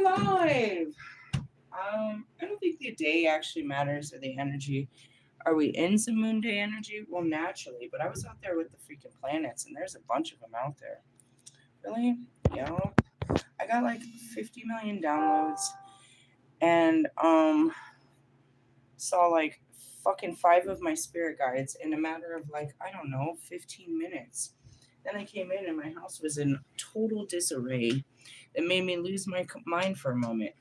alive. I don't think the day actually matters or the energy. Are we in some moon day energy? Well, naturally, but I was out there with the freaking planets, and there's a bunch of them out there. Really? Yeah. I got like 50 million downloads, and saw like fucking five of my spirit guides in a matter of like, I don't know, 15 minutes. Then I came in and my house was in total disarray. That made me lose my mind for a moment.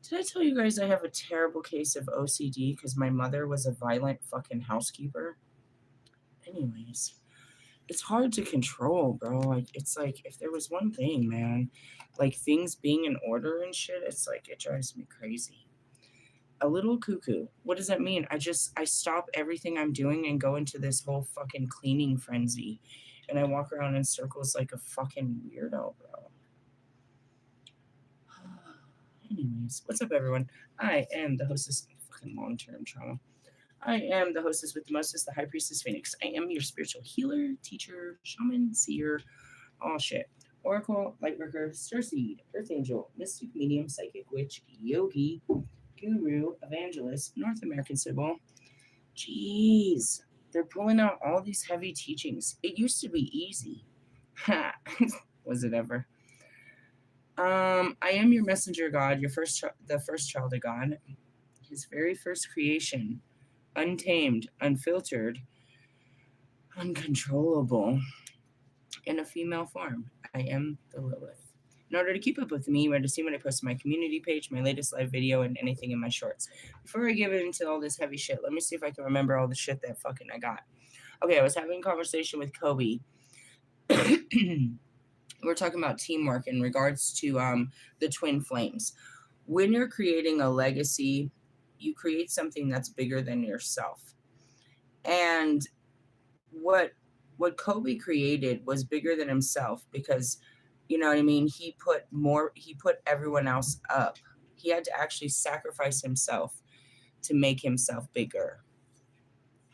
Did I tell you guys I have a terrible case of OCD because my mother was a violent fucking housekeeper? Anyways, it's hard to control, bro. Like, it's like if there was one thing, man, like things being in order and shit, it's like it drives me crazy. A little cuckoo. What does that mean? I stop everything I'm doing and go into this whole fucking cleaning frenzy, and I walk around in circles like a fucking weirdo, bro. Anyways, what's up, everyone? I am the hostess of fucking long term trauma. I am the hostess with the mostest, the High Priestess Phoenix. I am your spiritual healer, teacher, shaman, seer, all shit. Oracle, Lightworker, Starseed, Earth Angel, Mystic Medium, Psychic Witch, Yogi, Guru, Evangelist, North American Sybil. Jeez, they're pulling out all these heavy teachings. It used to be easy. Ha! Was it ever? I am your messenger God, your the first child of God, his very first creation, untamed, unfiltered, uncontrollable, in a female form. I am the Lilith. In order to keep up with me, you to see when I post my community page, my latest live video, and anything in my shorts. Before I give it into all this heavy shit, let me see if I can remember all the shit that fucking I got. Okay, I was having a conversation with Kobe. We're talking about teamwork in regards to the twin flames. When you're creating a legacy, you create something that's bigger than yourself. And what Kobe created was bigger than himself because, you know what I mean, he put everyone else up. He had to actually sacrifice himself to make himself bigger.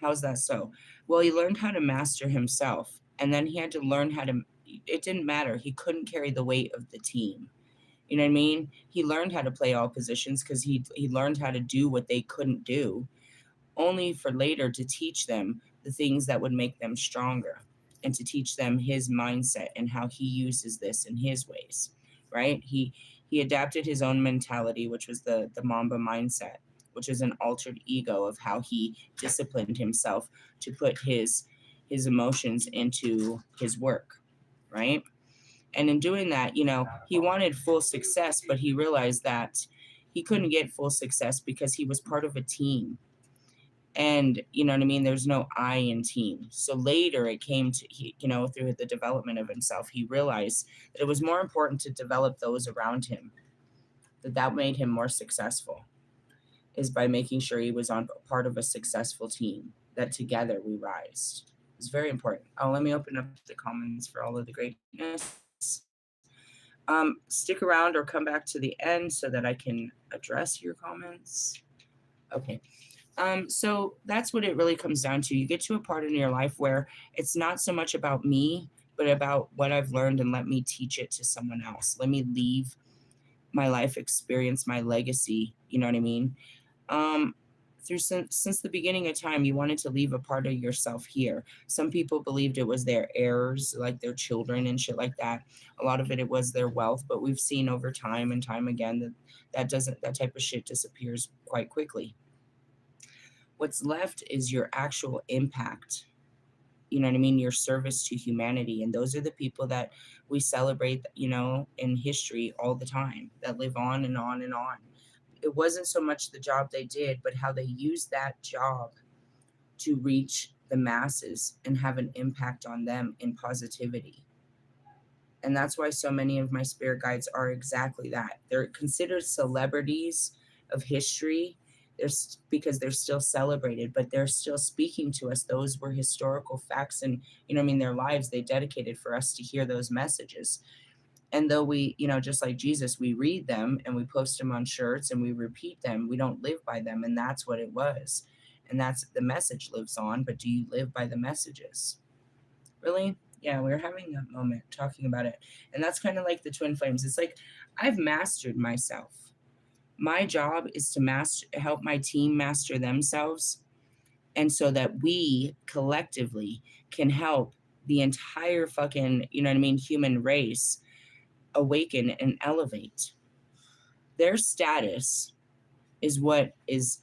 How's that so? Well, he learned how to master himself, and then he had to learn how to, it didn't matter. He couldn't carry the weight of the team. You know what I mean? He learned how to play all positions because he learned how to do what they couldn't do, only for later to teach them the things that would make them stronger and to teach them his mindset and how he uses this in his ways, right? He adapted his own mentality, which was the Mamba mindset, which is an altered ego of how he disciplined himself to put his emotions into his work, right? And in doing that, you know, he wanted full success, but he realized that he couldn't get full success because he was part of a team. And you know what I mean? There's no I in team. So later it came to, you know, through the development of himself, he realized that it was more important to develop those around him, that made him more successful, is by making sure he was on part of a successful team, that together we rise. It's very important. Oh, let me open up the comments for all of the greatness. Stick around or come back to the end so that I can address your comments. Okay. So that's what it really comes down to. You get to a part in your life where it's not so much about me, but about what I've learned, and let me teach it to someone else. Let me leave my life experience, my legacy. You know what I mean? Since the beginning of time, you wanted to leave a part of yourself here. Some people believed it was their heirs, like their children and shit like that. A lot of it was their wealth, but we've seen over time and time again that type of shit disappears quite quickly. What's left is your actual impact. You know what I mean? Your service to humanity. And those are the people that we celebrate, you know, in history all the time, that live on and on and on. It wasn't so much the job they did, but how they used that job to reach the masses and have an impact on them in positivity. And that's why so many of my spirit guides are exactly that. They're considered celebrities of history. Because they're still celebrated, but they're still speaking to us. Those were historical facts, and you know what I mean, their lives they dedicated for us to hear those messages. And though we, you know, just like Jesus, we read them and we post them on shirts and we repeat them, we don't live by them. And that's what it was. And that's the message lives on, but do you live by the messages? Really? Yeah, we were having that moment talking about it. And that's kind of like the twin flames. It's like I've mastered myself. My job is to help my team master themselves, and so that we collectively can help the entire fucking, you know what I mean, human race awaken and elevate. Their status is what is,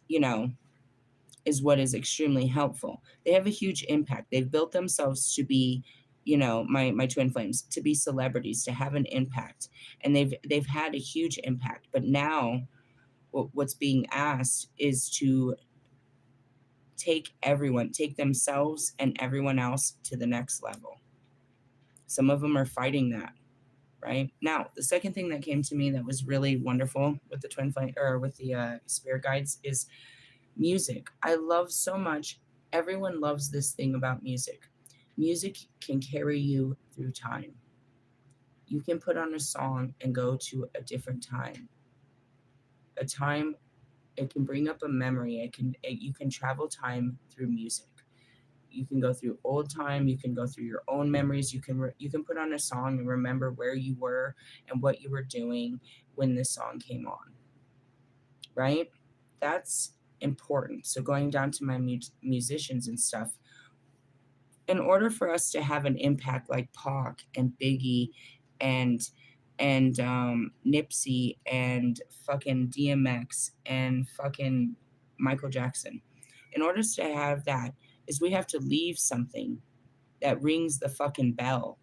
is what is extremely helpful. They have a huge impact. They've built themselves to be, my twin flames, to be celebrities, to have an impact. And they've had a huge impact. But now what's being asked is to take themselves and everyone else to the next level. Some of them are fighting that. Right now, the second thing that came to me that was really wonderful with the twin flame, or with the spirit guides, is music. I love so much. Everyone loves this thing about music. Music can carry you through time. You can put on a song and go to a different time. A time, it can bring up a memory. You can travel time through music. You can go through old time. You can go through your own memories. You can put on a song and remember where you were and what you were doing when this song came on. Right? That's important. So going down to my musicians and stuff, in order for us to have an impact like Pac and Biggie and Nipsey and fucking DMX and fucking Michael Jackson, in order to have that, is we have to leave something that rings the fucking bell.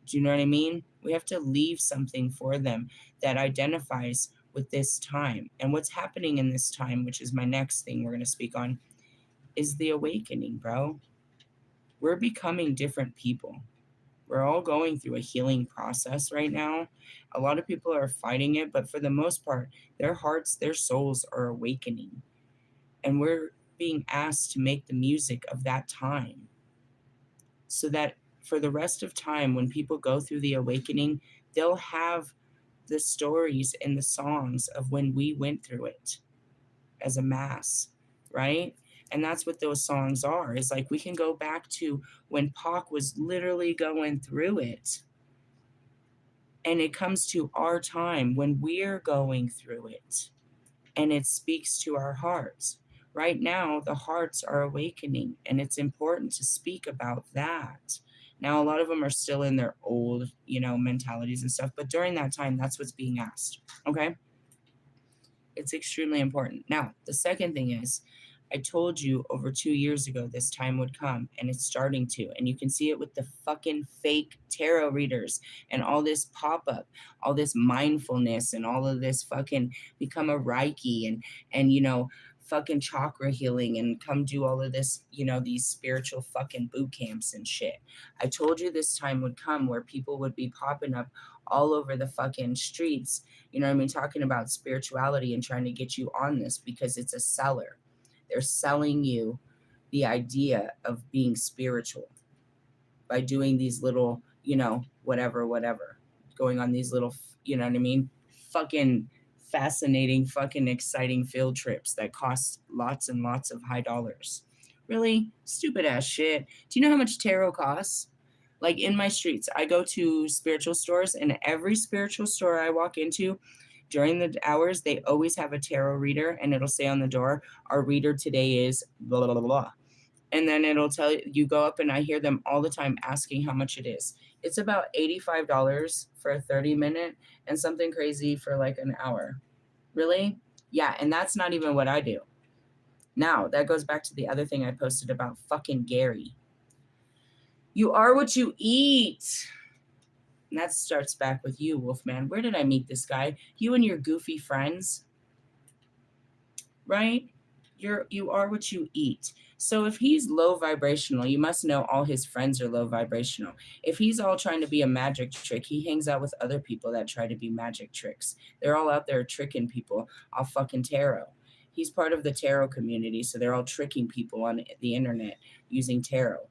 Do you know what I mean? We have to leave something for them that identifies with this time. And what's happening in this time, which is my next thing we're going to speak on, is the awakening, bro. We're becoming different people. We're all going through a healing process right now. A lot of people are fighting it, but for the most part, their hearts, their souls are awakening. And we're being asked to make the music of that time, so that for the rest of time, when people go through the awakening, they'll have the stories and the songs of when we went through it as a mass, right? And that's what those songs are. Is like we can go back to when Pac was literally going through it. And it comes to our time when we're going through it. And it speaks to our hearts. Right now, the hearts are awakening, and it's important to speak about that. Now, a lot of them are still in their old, mentalities and stuff, but during that time, that's what's being asked. Okay? It's extremely important. Now, the second thing is, I told you over 2 years ago this time would come, and it's starting to. And you can see it with the fucking fake tarot readers and all this pop-up, all this mindfulness, and all of this fucking become a Reiki and fucking chakra healing, and come do all of this, these spiritual fucking boot camps and shit. I told you this time would come where people would be popping up all over the fucking streets, talking about spirituality and trying to get you on this because it's a seller. They're selling you the idea of being spiritual by doing these little, whatever, going on these little, fucking fascinating, fucking exciting field trips that cost lots and lots of high dollars. Really stupid ass shit. Do you know how much tarot costs? Like in my streets, I go to spiritual stores, and every spiritual store I walk into, during the hours, they always have a tarot reader, and it'll say on the door, our reader today is blah, blah, blah, blah. And then it'll tell you, go up, and I hear them all the time asking how much it is. It's about $85 for a 30-minute and something crazy for like an hour. Really? Yeah, and that's not even what I do. Now, that goes back to the other thing I posted about fucking Gary. You are what you eat. And that starts back with you, Wolfman. Where did I meet this guy? You and your goofy friends, right? You are what you eat. So if he's low vibrational, you must know all his friends are low vibrational. If he's all trying to be a magic trick, he hangs out with other people that try to be magic tricks. They're all out there tricking people off fucking tarot. He's part of the tarot community, so they're all tricking people on the internet using tarot.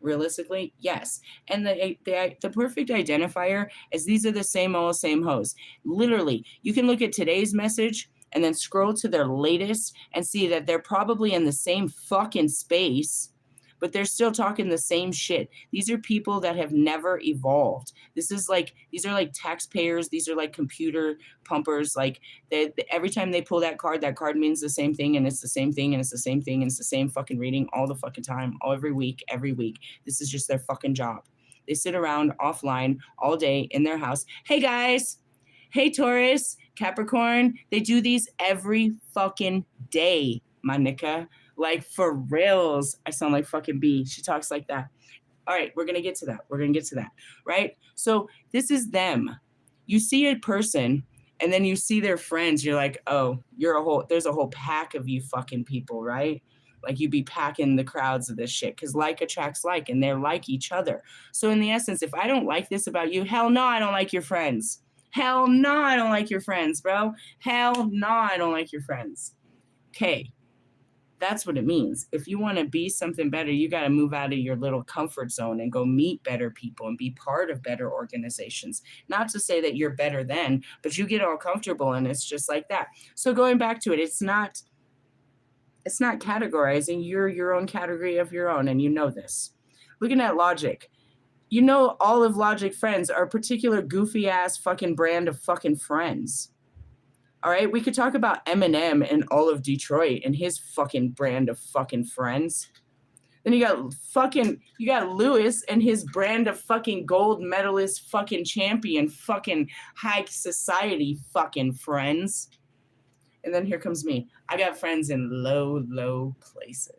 Realistically, yes. And the perfect identifier is these are the same old, same hoes. Literally, you can look at today's message and then scroll to their latest and see that they're probably in the same fucking space, but they're still talking the same shit. These are people that have never evolved. These are like taxpayers. These are like computer pumpers. Like every time they pull that card means the same thing, and it's the same thing, and it's the same thing, and it's the same fucking reading all the fucking time, every week. This is just their fucking job. They sit around offline all day in their house. Hey guys, hey Taurus, Capricorn, they do these every fucking day, my nigga. Like, for reals. I sound like fucking B. She talks like that. All right, we're going to get to that. Right? So this is them. You see a person and then you see their friends. You're like, oh, there's a whole pack of you fucking people, right? Like, you be packing the crowds of this shit because like attracts like, and they're like each other. So in the essence, if I don't like this about you, hell no, I don't like your friends. Hell no, I don't like your friends, bro. Hell no, I don't like your friends. Okay. That's what it means. If you want to be something better, you got to move out of your little comfort zone and go meet better people and be part of better organizations. Not to say that you're better than, but you get all comfortable and it's just like that. So going back to it, it's not categorizing. You're your own category of your own, and you know this. Looking at Logic, you know all of Logic friends are a particular goofy ass fucking brand of fucking friends. All right, we could talk about Eminem and all of Detroit and his fucking brand of fucking friends. Then you got Lewis and his brand of fucking gold medalist fucking champion fucking high society fucking friends. And then here comes me. I got friends in low places.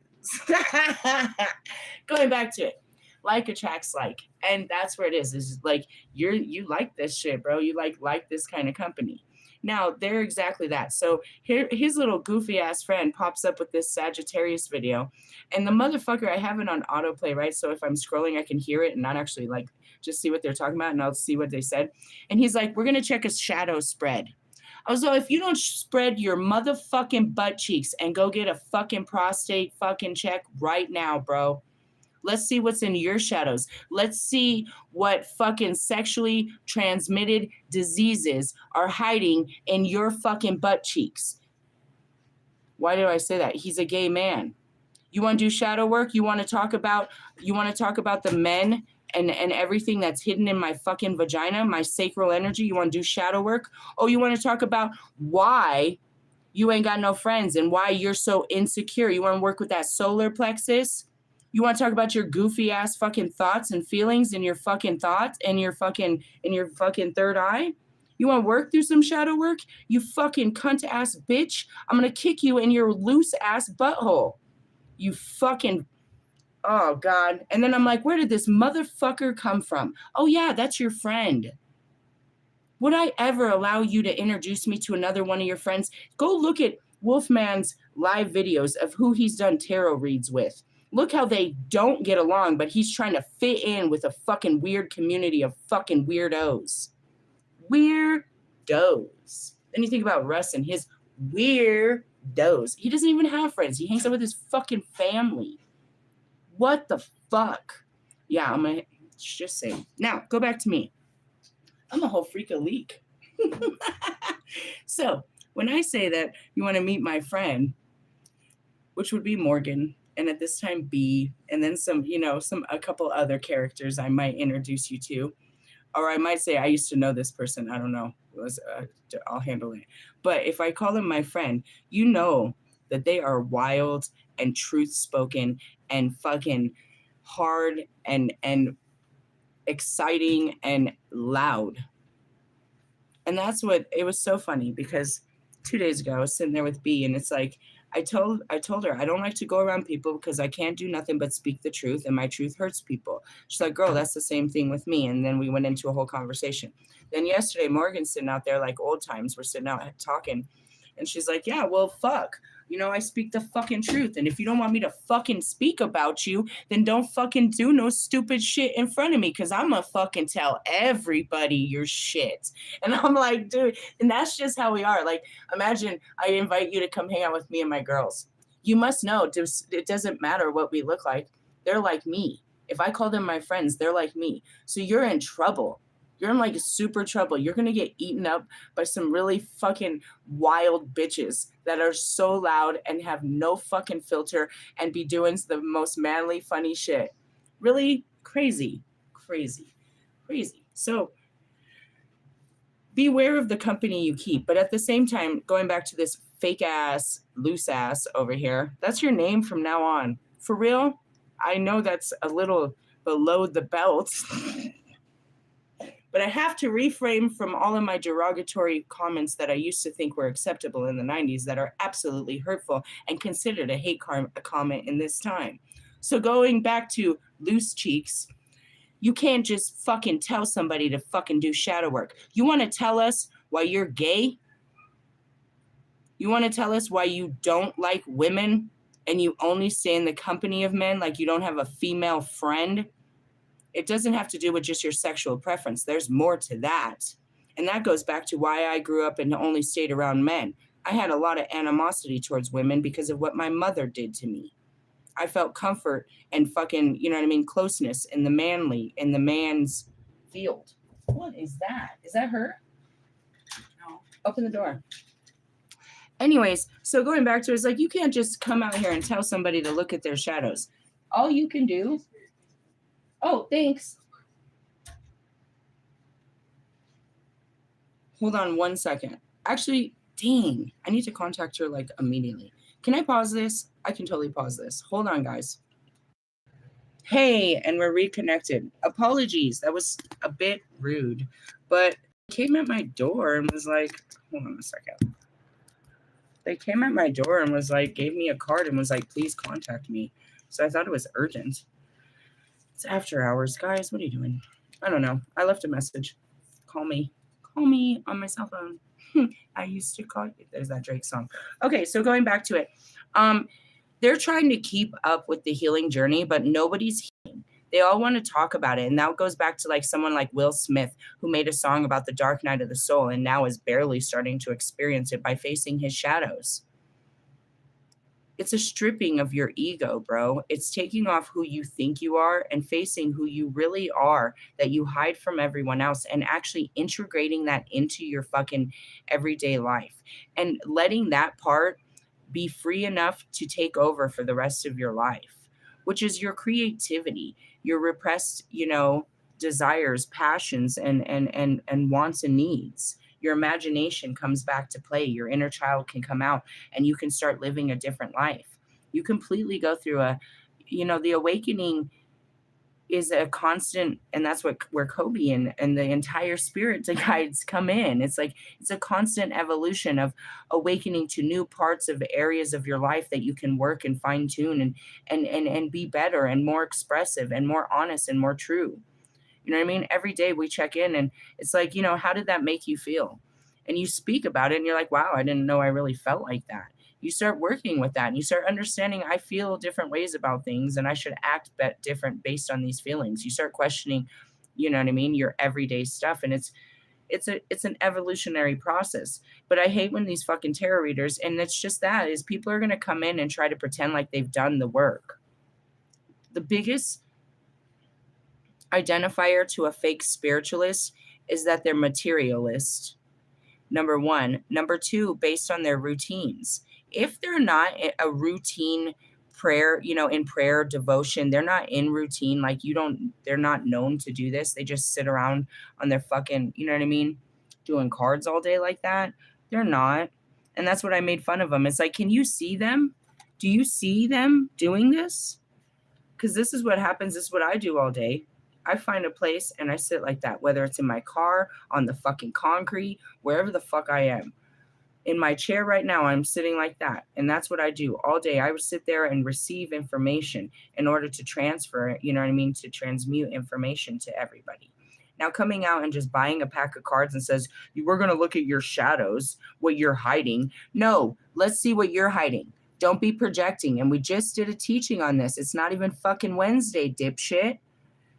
Going back to it. Like attracts like. And that's where it is. It's like you like this shit, bro. You like this kind of company. Now, they're exactly that. So here, his little goofy ass friend pops up with this Sagittarius video. And the motherfucker, I have it on autoplay, right? So if I'm scrolling, I can hear it and not actually like just see what they're talking about, and I'll see what they said. And he's like, we're going to check a shadow spread. I was like, if you don't spread your motherfucking butt cheeks and go get a fucking prostate fucking check right now, bro. Let's see what's in your shadows. Let's see what fucking sexually transmitted diseases are hiding in your fucking butt cheeks. Why do I say that? He's a gay man. You want to do shadow work? You want to talk about the men and everything that's hidden in my fucking vagina, my sacral energy? You want to do shadow work? Oh, you want to talk about why you ain't got no friends and why you're so insecure? You want to work with that solar plexus? You want to talk about your goofy ass fucking thoughts and feelings in your fucking thoughts and your fucking third eye? You want to work through some shadow work? You fucking cunt ass bitch. I'm going to kick you in your loose ass butthole. You fucking, oh God. And then I'm like, where did this motherfucker come from? Oh yeah, that's your friend. Would I ever allow you to introduce me to another one of your friends? Go look at Wolfman's live videos of who he's done tarot reads with. Look how they don't get along, but he's trying to fit in with a fucking weird community of fucking weirdos. Weirdos. Then you think about Russ and his weirdos. He doesn't even have friends. He hangs out with his fucking family. What the fuck? Yeah, I'm going to just say. Now, go back to me. I'm a whole freak of leak. So, when I say that you want to meet my friend, which would be Morgan, and at this time B, and then a couple other characters I might introduce you to, or I might say I used to know this person. I don't know. I'll handle it. But if I call them my friend, you know that they are wild and truth-spoken and fucking hard and exciting and loud. And that's what, it was so funny because 2 days ago I was sitting there with B, and it's like, I told her, I don't like to go around people because I can't do nothing but speak the truth, and my truth hurts people. She's like, girl, that's the same thing with me. And then we went into a whole conversation. Then yesterday, Morgan's sitting out there like old times. We're sitting out talking, and she's like, yeah, well, fuck. I speak the fucking truth. And if you don't want me to fucking speak about you, then don't fucking do no stupid shit in front of me, because I'm going to fucking tell everybody your shit. And I'm like, dude, and that's just how we are. Like, imagine I invite you to come hang out with me and my girls. You must know it doesn't matter what we look like. They're like me. If I call them my friends, they're like me. So you're in trouble. You're in like super trouble. You're going to get eaten up by some really fucking wild bitches that are so loud and have no fucking filter and be doing the most manly, funny shit. Really crazy, crazy, crazy. So beware of the company you keep. But at the same time, going back to this fake ass, loose ass over here, that's your name from now on. For real? I know that's a little below the belt. But I have to reframe from all of my derogatory comments that I used to think were acceptable in the 90s that are absolutely hurtful and considered a hate comment in this time. So going back to loose cheeks, you can't just fucking tell somebody to fucking do shadow work. You want to tell us why you're gay? You want to tell us why you don't like women and you only stay in the company of men, like you don't have a female friend? It doesn't have to do with just your sexual preference. There's more to that. And that goes back to why I grew up and only stayed around men. I had a lot of animosity towards women because of what my mother did to me. I felt comfort and fucking, you know what I mean, closeness in the man's field. What is that? Is that her? No. Open the door. Anyways, so going back to it, it's like you can't just come out here and tell somebody to look at their shadows. All you can do. Oh, thanks. Hold on 1 second. Actually, dang, I need to contact her like immediately. Can I pause this? I can totally pause this. Hold on, guys. Hey, and we're reconnected. Apologies. That was a bit rude, but came at my door and was like, hold on a second. They came at my door and was like, gave me a card and was like, please contact me. So I thought it was urgent. It's after hours, guys. What are you doing? I don't know. I left a message. Call me. Call me on my cell phone. I used to call you. There's that Drake song. Okay, so going back to it. They're trying to keep up with the healing journey, but nobody's healing. They all want to talk about it. And that goes back to like someone like Will Smith, who made a song about the dark night of the soul and now is barely starting to experience it by facing his shadows. It's a stripping of your ego, bro. It's taking off who you think you are and facing who you really are that you hide from everyone else and actually integrating that into your fucking everyday life and letting that part be free enough to take over for the rest of your life, which is your creativity, your repressed, desires, passions, and wants and needs. Your imagination comes back to play. Your inner child can come out and you can start living a different life. You completely go through the awakening is a constant, and that's where Kobe and the entire spirit guides come in. It's like it's a constant evolution of awakening to new parts of areas of your life that you can work and fine tune and be better and more expressive and more honest and more true. You know what I mean? Every day we check in and it's like, how did that make you feel? And you speak about it and you're like, wow, I didn't know I really felt like that. You start working with that and you start understanding I feel different ways about things and I should act different based on these feelings. You start questioning, you know what I mean, your everyday stuff. And it's an evolutionary process. But I hate when these fucking tarot readers, and it's just that, is people are going to come in and try to pretend like they've done the work. The biggest identifier to a fake spiritualist is that they're materialist. Number one. Number two, based on their routines. If they're not a routine prayer, in prayer devotion, they're not in routine, like they're not known to do this. They just sit around on their fucking, you know what I mean, doing cards all day like that. They're not. And that's what I made fun of them. It's like, can you see them? Do you see them doing this? Because this is what happens. This is what I do all day. I find a place and I sit like that, whether it's in my car, on the fucking concrete, wherever the fuck I am. In my chair right now, I'm sitting like that. And that's what I do all day. I would sit there and receive information in order to transfer it, to transmute information to everybody. Now coming out and just buying a pack of cards and says, we're going to look at your shadows, what you're hiding. No, let's see what you're hiding. Don't be projecting. And we just did a teaching on this. It's not even fucking Wednesday, dipshit.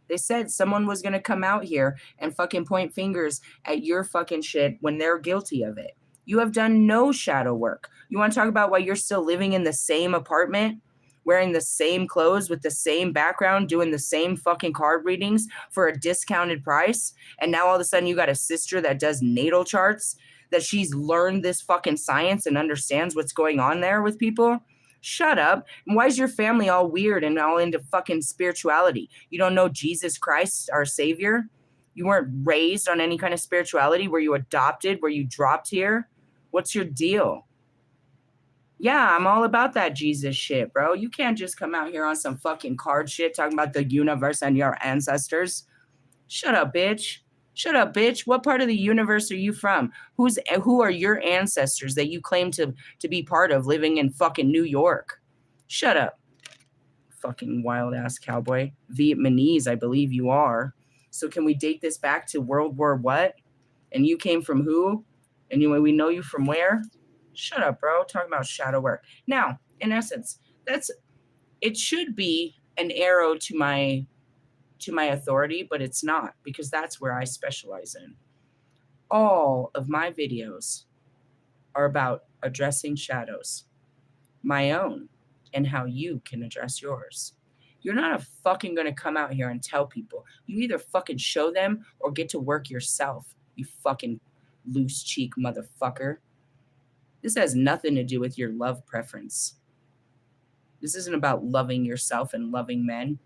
They said someone was going to come out here and fucking point fingers at your fucking shit when they're guilty of it. You have done no shadow work. You want to talk about why you're still living in the same apartment wearing the same clothes with the same background, doing the same fucking card readings for a discounted price. And now all of a sudden you got a sister that does natal charts, that she's learned this fucking science and understands what's going on there with people. Shut up. And why is your family all weird and all into fucking spirituality? You don't know Jesus Christ, our Savior? You weren't raised on any kind of spirituality? Were you adopted? Were you dropped here? What's your deal? Yeah, I'm all about that Jesus shit, bro. You can't just come out here on some fucking card shit talking about the universe and your ancestors. Shut up, bitch. Shut up, bitch. What part of the universe are you from? Who are your ancestors that you claim to be part of living in fucking New York? Shut up. Fucking wild ass cowboy. Vietnamese, I believe you are. So can we date this back to World War what? And you came from who? And we know you from where? Shut up, bro. Talking about shadow work. Now, in essence, it should be an arrow to my authority, but it's not, because that's where I specialize in. All of my videos are about addressing shadows, my own, and how you can address yours. You're not fucking going to come out here and tell people. You either fucking show them or get to work yourself, you fucking loose cheek motherfucker. This has nothing to do with your love preference. This isn't about loving yourself and loving men.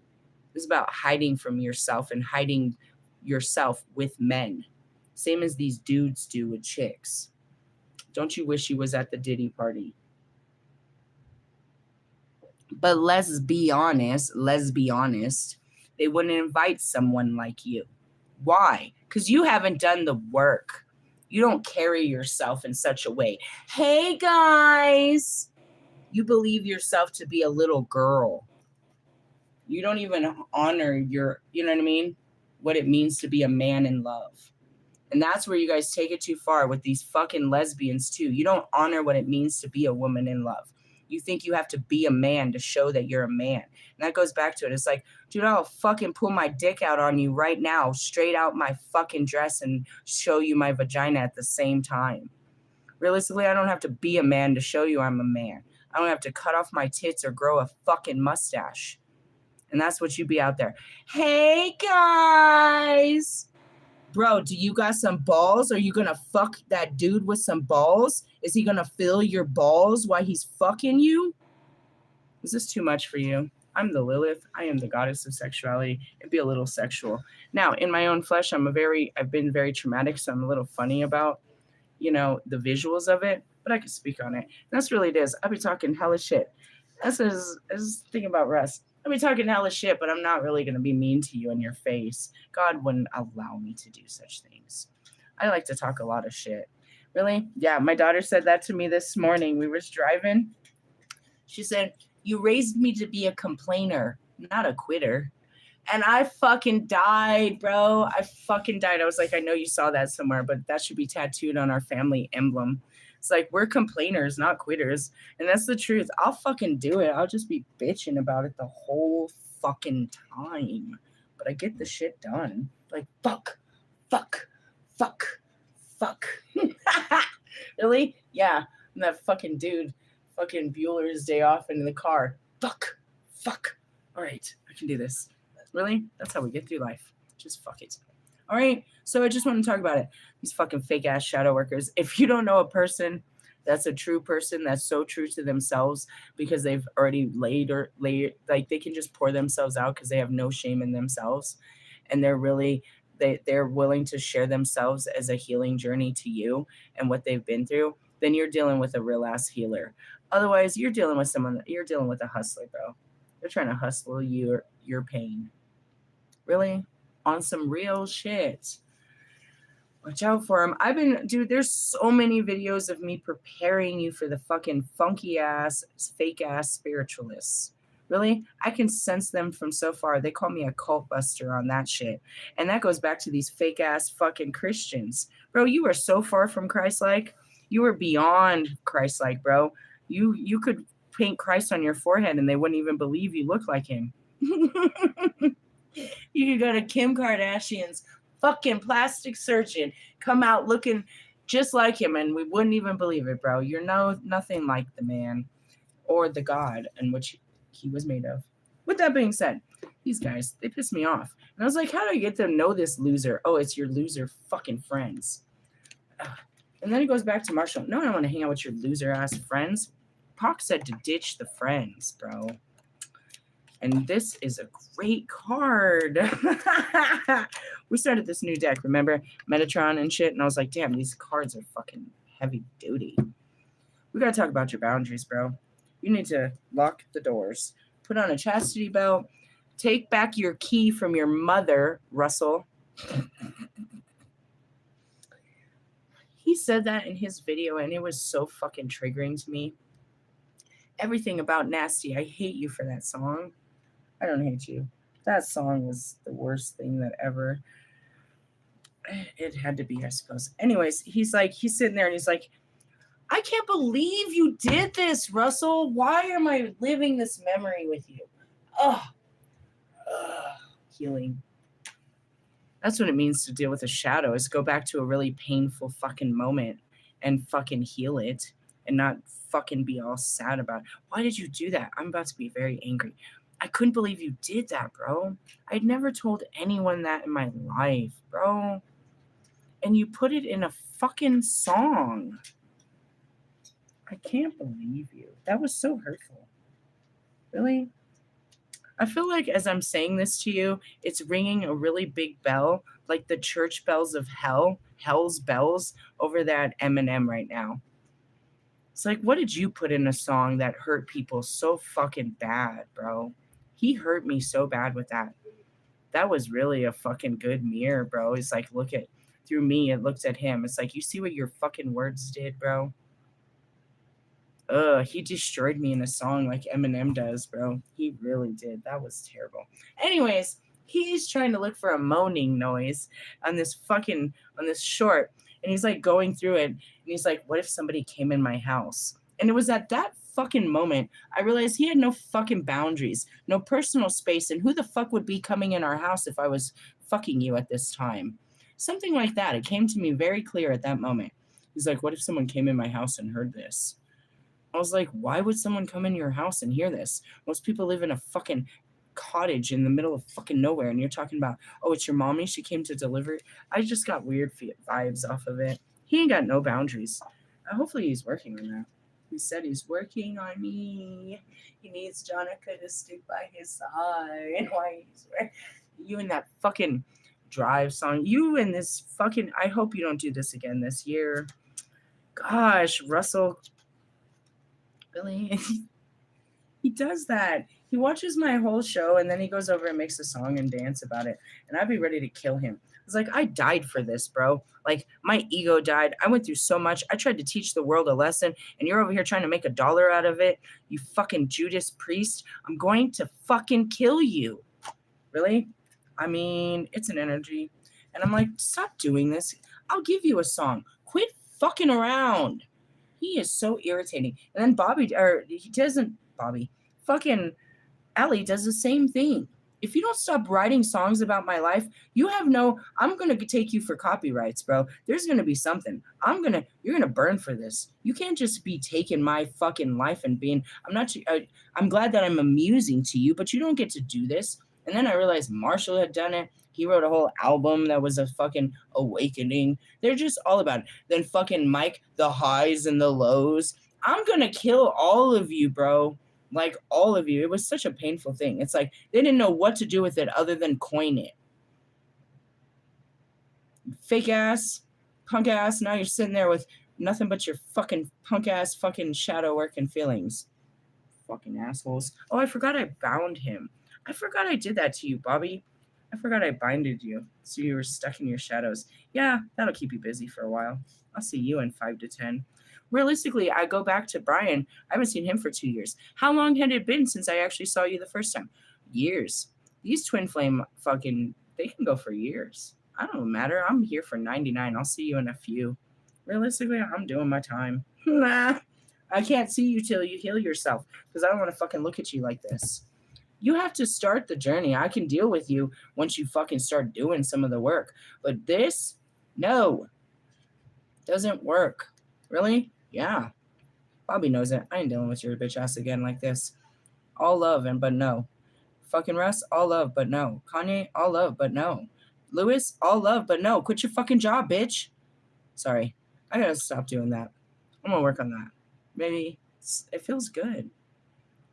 This is about hiding from yourself and hiding yourself with men. Same as these dudes do with chicks. Don't you wish you was at the Diddy party? But let's be honest, they wouldn't invite someone like you. Why? Because you haven't done the work. You don't carry yourself in such a way. Hey, guys. You believe yourself to be a little girl. You don't even honor your, you know what I mean? What it means to be a man in love. And that's where you guys take it too far with these fucking lesbians too. You don't honor what it means to be a woman in love. You think you have to be a man to show that you're a man. And that goes back to it. It's like, dude, I'll fucking pull my dick out on you right now, straight out my fucking dress and show you my vagina at the same time. Realistically, I don't have to be a man to show you I'm a man. I don't have to cut off my tits or grow a fucking mustache. And that's what you be out there. Hey, guys. Bro, do you got some balls? Are you going to fuck that dude with some balls? Is he going to fill your balls while he's fucking you? Is this too much for you? I'm the Lilith. I am the goddess of sexuality. It'd be a little sexual. Now, in my own flesh, I've been very traumatic, so I'm a little funny about, the visuals of it, but I can speak on it. And that's really it is. I'll be talking hella shit. That's as thinking about Russ. I'll be talking hella shit, but I'm not really going to be mean to you in your face. God wouldn't allow me to do such things. I like to talk a lot of shit. Really? Yeah, my daughter said that to me this morning. We were driving. She said, you raised me to be a complainer, not a quitter. And I fucking died, bro. I fucking died. I was like, I know you saw that somewhere, but that should be tattooed on our family emblem. It's like, we're complainers, not quitters. And that's the truth. I'll fucking do it. I'll just be bitching about it the whole fucking time. But I get the shit done. Like, fuck. Really? Yeah. I'm that fucking dude. Fucking Bueller's Day Off in the car. Fuck. All right. I can do this. Really? That's how we get through life. Just fuck it. All right. So I just want to talk about it. These fucking fake ass shadow workers. If you don't know a person that's a true person, that's so true to themselves because they've already laid, like they can just pour themselves out because they have no shame in themselves. And they're willing to share themselves as a healing journey to you and what they've been through, then you're dealing with a real ass healer. Otherwise, you're dealing with a hustler, bro. They're trying to hustle your pain. Really? On some real shit. Watch out for them. There's so many videos of me preparing you for the fucking funky ass, fake ass spiritualists. Really? I can sense them from so far. They call me a cult buster on that shit. And that goes back to these fake ass fucking Christians. Bro, you are so far from Christ-like. You are beyond Christ-like, bro. You could paint Christ on your forehead and they wouldn't even believe you look like him. You could go to Kim Kardashian's fucking plastic surgeon, come out looking just like him, and we wouldn't even believe it, bro. You're nothing like the man or the God in which he was made of. With that being said, these guys, they piss me off. And I was like, how do I get to know this loser? Oh, it's your loser fucking friends. Ugh. And then he goes back to Marshall. No, I don't want to hang out with your loser ass friends. Pac said to ditch the friends, bro. And this is a great card. We started this new deck, remember? Metatron and shit. And I was like, damn, these cards are fucking heavy duty. We got to talk about your boundaries, bro. You need to lock the doors. Put on a chastity belt. Take back your key from your mother, Russell. He said that in his video, and it was so fucking triggering to me. Everything about Nasty. I hate you for that song. I don't hate you. That song was the worst thing that ever. It had to be, I suppose. Anyways, he's sitting there and he's like, I can't believe you did this, Russell. Why am I living this memory with you? Ugh. Healing. That's what it means to deal with a shadow, is go back to a really painful fucking moment and fucking heal it and not fucking be all sad about it. Why did you do that? I'm about to be very angry. I couldn't believe you did that, bro. I'd never told anyone that in my life, bro. And you put it in a fucking song. I can't believe you. That was so hurtful. Really? I feel like as I'm saying this to you, it's ringing a really big bell, like the church bells of hell, hell's bells over there at Eminem right now. It's like, what did you put in a song that hurt people so fucking bad, bro? He hurt me so bad with that. That was really a fucking good mirror, bro. It's like, look at, through me, it looks at him. It's like, you see what your fucking words did, bro? He destroyed me in a song like Eminem does, bro. He really did. That was terrible. Anyways, he's trying to look for a moaning noise on this short. And he's like going through it. And he's like, what if somebody came in my house? And it was at that fucking moment I realized he had no fucking boundaries, no personal space. And who the fuck would be coming in our house if I was fucking you at this time? Something like that. It came to me very clear at that moment. He's like, what if someone came in my house and heard this? I was like, why would someone come in your house and hear this? Most people live in a fucking cottage in the middle of fucking nowhere, and you're talking about, oh, it's your mommy, she came to deliver. I just got weird vibes off of it. He ain't got no boundaries. Hopefully he's working on that. He said he's working on me. He needs Jonica to stick by his side. Why he's you in that fucking Drive song. You and this fucking, I hope you don't do this again this year. Gosh, Russell. Really? He does that. He watches my whole show and then he goes over and makes a song and dance about it. And I'd be ready to kill him. It's like, I died for this, bro. Like, my ego died. I went through so much. I tried to teach the world a lesson, and you're over here trying to make $1 out of it. You fucking Judas Priest. I'm going to fucking kill you. Really? I mean, it's an energy. And I'm like, stop doing this. I'll give you a song. Quit fucking around. He is so irritating. And then fucking Ellie does the same thing. If you don't stop writing songs about my life, I'm going to take you for copyrights, bro. There's going to be something. You're going to burn for this. You can't just be taking my fucking life and I'm glad that I'm amusing to you, but you don't get to do this. And then I realized Marshall had done it. He wrote a whole album that was a fucking awakening. They're just all about it. Then fucking Mike, the highs and the lows. I'm going to kill all of you, bro. Like, all of you. It was such a painful thing. It's like they didn't know what to do with it other than coin it. Fake ass, punk ass. Now you're sitting there with nothing but your fucking punk ass fucking shadow work and feelings. Fucking assholes. Oh, I forgot I bound him. I forgot I did that to you, Bobby. I forgot I binded you, so you were stuck in your shadows. Yeah, that'll keep you busy for a while. I'll see you in 5 to 10. Realistically, I go back to Brian. I haven't seen him for 2 years. How long had it been since I actually saw you the first time? Years. These twin flame they can go for years. I don't matter. I'm here for 99. I'll see you in a few. Realistically, I'm doing my time. Nah, I can't see you till you heal yourself because I don't want to fucking look at you like this. You have to start the journey. I can deal with you once you fucking start doing some of the work. But this, no, doesn't work. Really? Yeah. Bobby knows it. I ain't dealing with your bitch ass again like this. all love but no. Fucking Russ, all love but no. Kanye, all love but no. Lewis, all love but no. Quit your fucking job, bitch. Sorry. I gotta stop doing that. I'm gonna work on that. Maybe it feels good.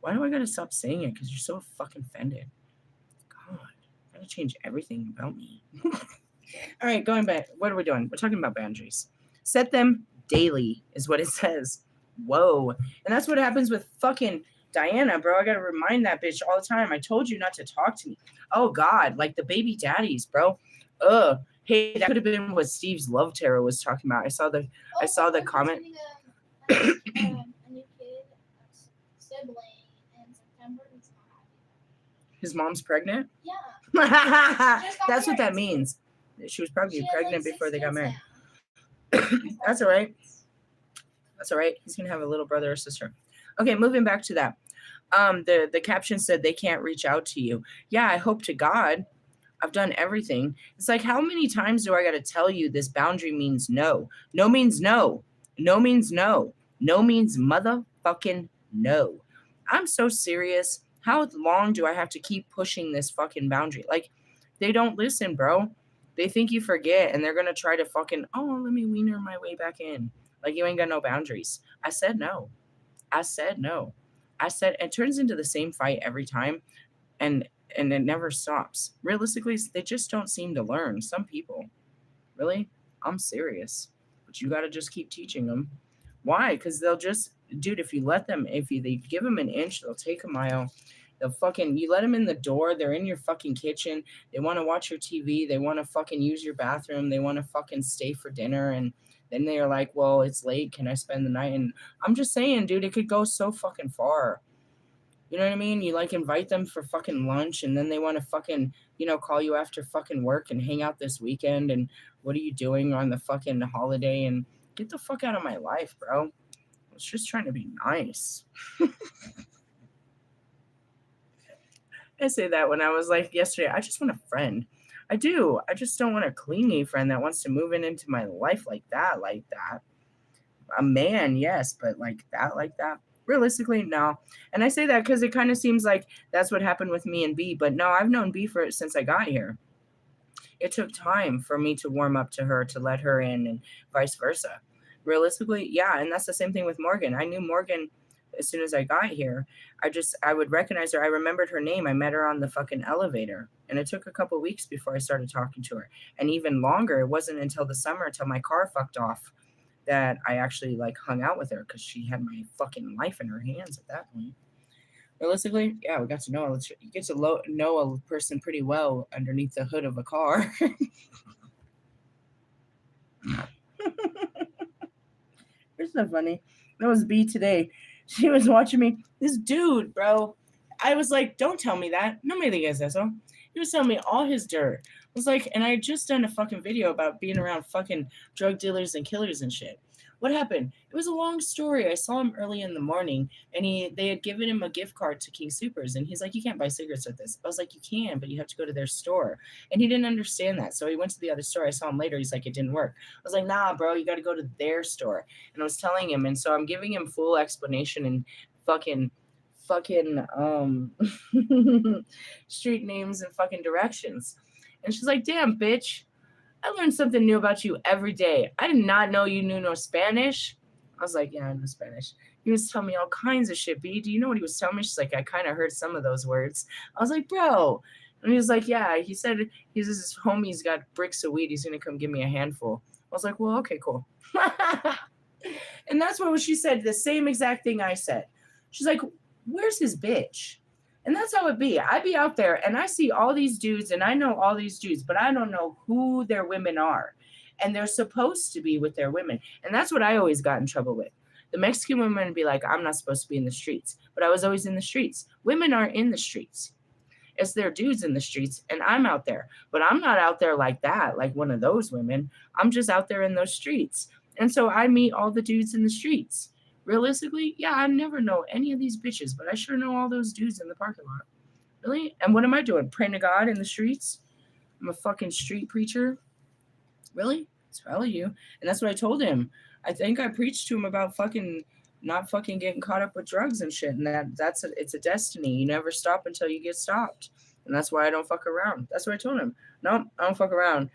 Why do I gotta stop saying it? Because you're so fucking offended. God, I gotta change everything about me. All right, going back. What are we doing? We're talking about boundaries. Set them daily, is what it says. Whoa. And that's what happens with fucking Diana, bro. I gotta remind that bitch all the time. I told you not to talk to me. Oh, God. Like the baby daddies, bro. Ugh. Hey, that could have been what Steve's love tarot was talking about. I saw the comment. A new kid, sibling in September. His mom's pregnant? Yeah. That's what that means. She was probably pregnant before they got married. That's all right. That's all right. He's gonna have a little brother or sister. Okay, moving back to that. The caption said they can't reach out to you. Yeah, I hope to God. I've done everything. It's like, how many times do I got to tell you this boundary means no? No means no. No means no. No means motherfucking no. I'm so serious. How long do I have to keep pushing this fucking boundary? Like, they don't listen, bro. They think you forget, and they're going to try to fucking, oh, let me wiener my way back in. Like, you ain't got no boundaries. I said no. I said no. I said, it turns into the same fight every time. And it never stops. Realistically, they just don't seem to learn. Some people, really, I'm serious, but you got to just keep teaching them. Why? Because they'll just, dude. If you let them, they give them an inch, they'll take a mile. They'll fucking, you let them in the door. They're in your fucking kitchen. They want to watch your TV. They want to fucking use your bathroom. They want to fucking stay for dinner. And then they're like, well, it's late. Can I spend the night? And I'm just saying, dude, it could go so fucking far. You know what I mean? You like invite them for fucking lunch and then they want to fucking, call you after fucking work and hang out this weekend. And what are you doing on the fucking holiday? And get the fuck out of my life, bro. I was just trying to be nice. I say that when I was like yesterday, I just want a friend. I do. I just don't want a clingy friend that wants to move into my life like that. A man, yes, but like that. Realistically, no. And I say that because it kind of seems like that's what happened with me and B. But no, I've known B since I got here. It took time for me to warm up to her, to let her in, and vice versa. Realistically, yeah. And that's the same thing with Morgan. I knew Morgan as soon as I got here. I would recognize her. I remembered her name. I met her on the fucking elevator. And it took a couple weeks before I started talking to her. And even longer, it wasn't until the summer, until my car fucked off, that I actually like hung out with her, because she had my fucking life in her hands at that point. Realistically, yeah, we got to know. You get to know a person pretty well underneath the hood of a car. It's not funny. That was B today. She was watching me. This dude, bro. I was like, don't tell me that. No me digas eso. He was telling me all his dirt. I was like, and I had just done a fucking video about being around fucking drug dealers and killers and shit. What happened? It was a long story. I saw him early in the morning, and they had given him a gift card to King Soopers, and he's like, you can't buy cigarettes with this. I was like, you can, but you have to go to their store. And he didn't understand that, so he went to the other store. I saw him later. He's like, it didn't work. I was like, nah, bro, you got to go to their store. And I was telling him, and so I'm giving him full explanation and fucking street names and fucking directions. And she's like, damn, bitch, I learned something new about you every day. I did not know you knew no Spanish. I was like, yeah, I know Spanish. He was telling me all kinds of shit. B, do you know what he was telling me? She's like, I kind of heard some of those words. I was like, bro. And he was like, yeah. He said his homie's got bricks of weed. He's going to come give me a handful. I was like, well, okay, cool. And that's what she said, the same exact thing I said. She's like, where's his bitch? And that's how it be. I be out there and I see all these dudes and I know all these dudes, but I don't know who their women are. And they're supposed to be with their women. And that's what I always got in trouble with. The Mexican women would be like, I'm not supposed to be in the streets. But I was always in the streets. Women aren't in the streets. It's their dudes in the streets and I'm out there. But I'm not out there like that, like one of those women. I'm just out there in those streets. And so I meet all the dudes in the streets. Realistically, yeah, I never know any of these bitches, but I sure know all those dudes in the parking lot. Really? And what am I doing? Praying to God in the streets? I'm a fucking street preacher? Really? That's probably you. And that's what I told him. I think I preached to him about fucking not fucking getting caught up with drugs and shit. And it's a destiny. You never stop until you get stopped. And that's why I don't fuck around. That's what I told him. No, I don't fuck around.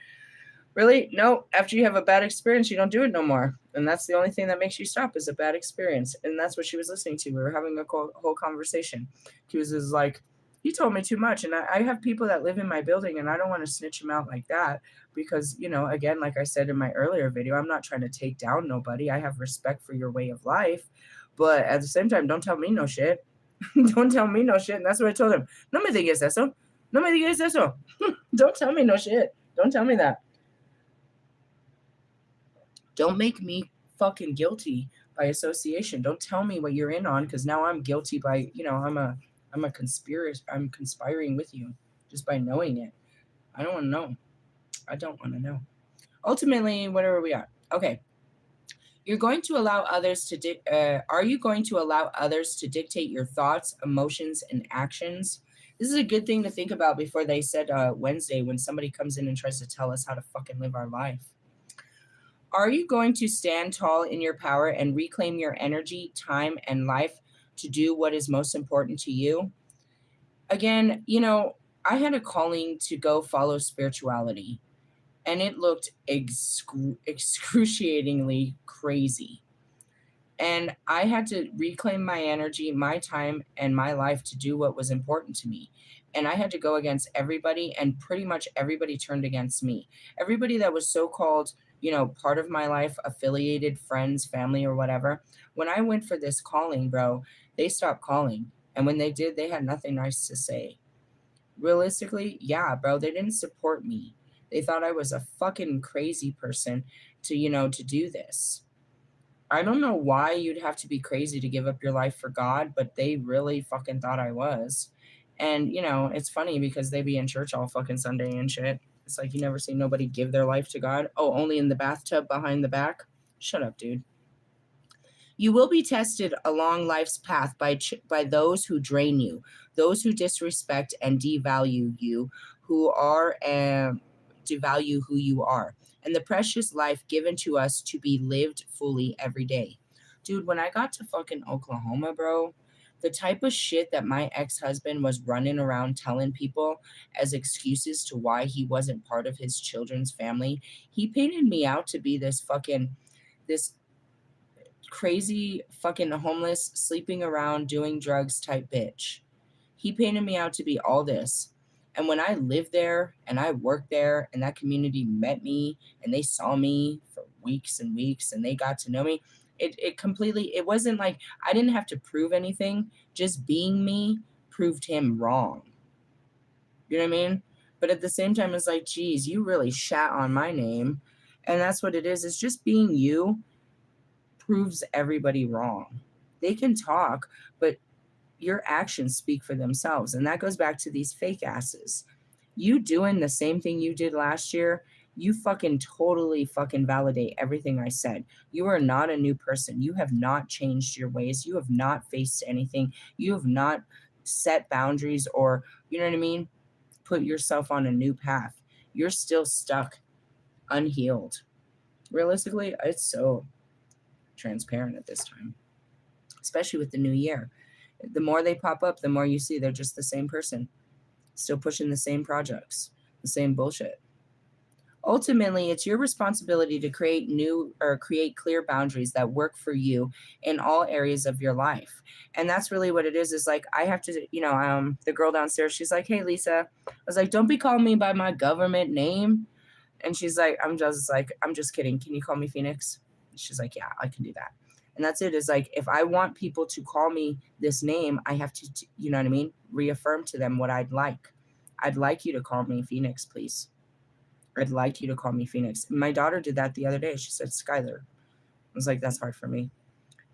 Really? No. After you have a bad experience, you don't do it no more. And that's the only thing that makes you stop is a bad experience. And that's what she was listening to. We were having a whole conversation. She was just like, "You told me too much." And I have people that live in my building, and I don't want to snitch them out like that because, again, like I said in my earlier video, I'm not trying to take down nobody. I have respect for your way of life. But at the same time, don't tell me no shit. Don't tell me no shit. And that's what I told him. No me digas eso. No me digas eso. Don't tell me no shit. Don't tell me that. Don't make me fucking guilty by association. Don't tell me what you're in on because now I'm guilty by, I'm a conspirator. I'm conspiring with you just by knowing it. I don't want to know. I don't want to know. Ultimately, where are we at? Okay. You're going to allow others to are you going to allow others to dictate your thoughts, emotions, and actions? This is a good thing to think about before they said Wednesday when somebody comes in and tries to tell us how to fucking live our life. Are you going to stand tall in your power and reclaim your energy, time, and life to do what is most important to you? Again, I had a calling to go follow spirituality, and it looked excruciatingly crazy. And I had to reclaim my energy, my time, and my life to do what was important to me. And I had to go against everybody, and pretty much everybody turned against me. Everybody that was so called, part of my life, affiliated, friends, family, or whatever. When I went for this calling, bro, they stopped calling. And when they did, they had nothing nice to say. Realistically, yeah, bro, they didn't support me. They thought I was a fucking crazy person to do this. I don't know why you'd have to be crazy to give up your life for God, but they really fucking thought I was. And, it's funny because they be in church all fucking Sunday and shit. It's like you never see nobody give their life to God. Oh, only in the bathtub behind the back? Shut up, dude. You will be tested along life's path by those who drain you, those who disrespect and devalue you, who are devalue who you are, and the precious life given to us to be lived fully every day. Dude, when I got to fucking Oklahoma, bro, the type of shit that my ex-husband was running around telling people as excuses to why he wasn't part of his children's family, he painted me out to be this crazy fucking homeless, sleeping around, doing drugs type bitch. He painted me out to be all this. And when I lived there and I worked there and that community met me and they saw me for weeks and weeks and they got to know me, it wasn't like I didn't have to prove anything. Just being me proved him wrong. You know what I mean? But at the same time, it's like, geez, you really shat on my name. And that's what it is. It's just being you proves everybody wrong. They can talk, but your actions speak for themselves. And that goes back to these fake asses. You doing the same thing you did last year, you fucking totally fucking validate everything I said. You are not a new person. You have not changed your ways. You have not faced anything. You have not set boundaries or, you know what I mean? Put yourself on a new path. You're still stuck, unhealed. Realistically, it's so transparent at this time, especially with the new year. The more they pop up, the more you see they're just the same person, still pushing the same projects, the same bullshit. Ultimately, it's your responsibility to create clear boundaries that work for you in all areas of your life. And that's really what it is like I have to, the girl downstairs, she's like, "Hey, Lisa." I was like, "Don't be calling me by my government name." And she's like, I'm just kidding. Can you call me Phoenix? She's like, "Yeah, I can do that." And that's it. Is like, if I want people to call me this name, I have to, you know what I mean? Reaffirm to them what I'd like. I'd like you to call me Phoenix, please. I'd like you to call me Phoenix. My daughter did that the other day. She said, "Skylar." I was like, that's hard for me.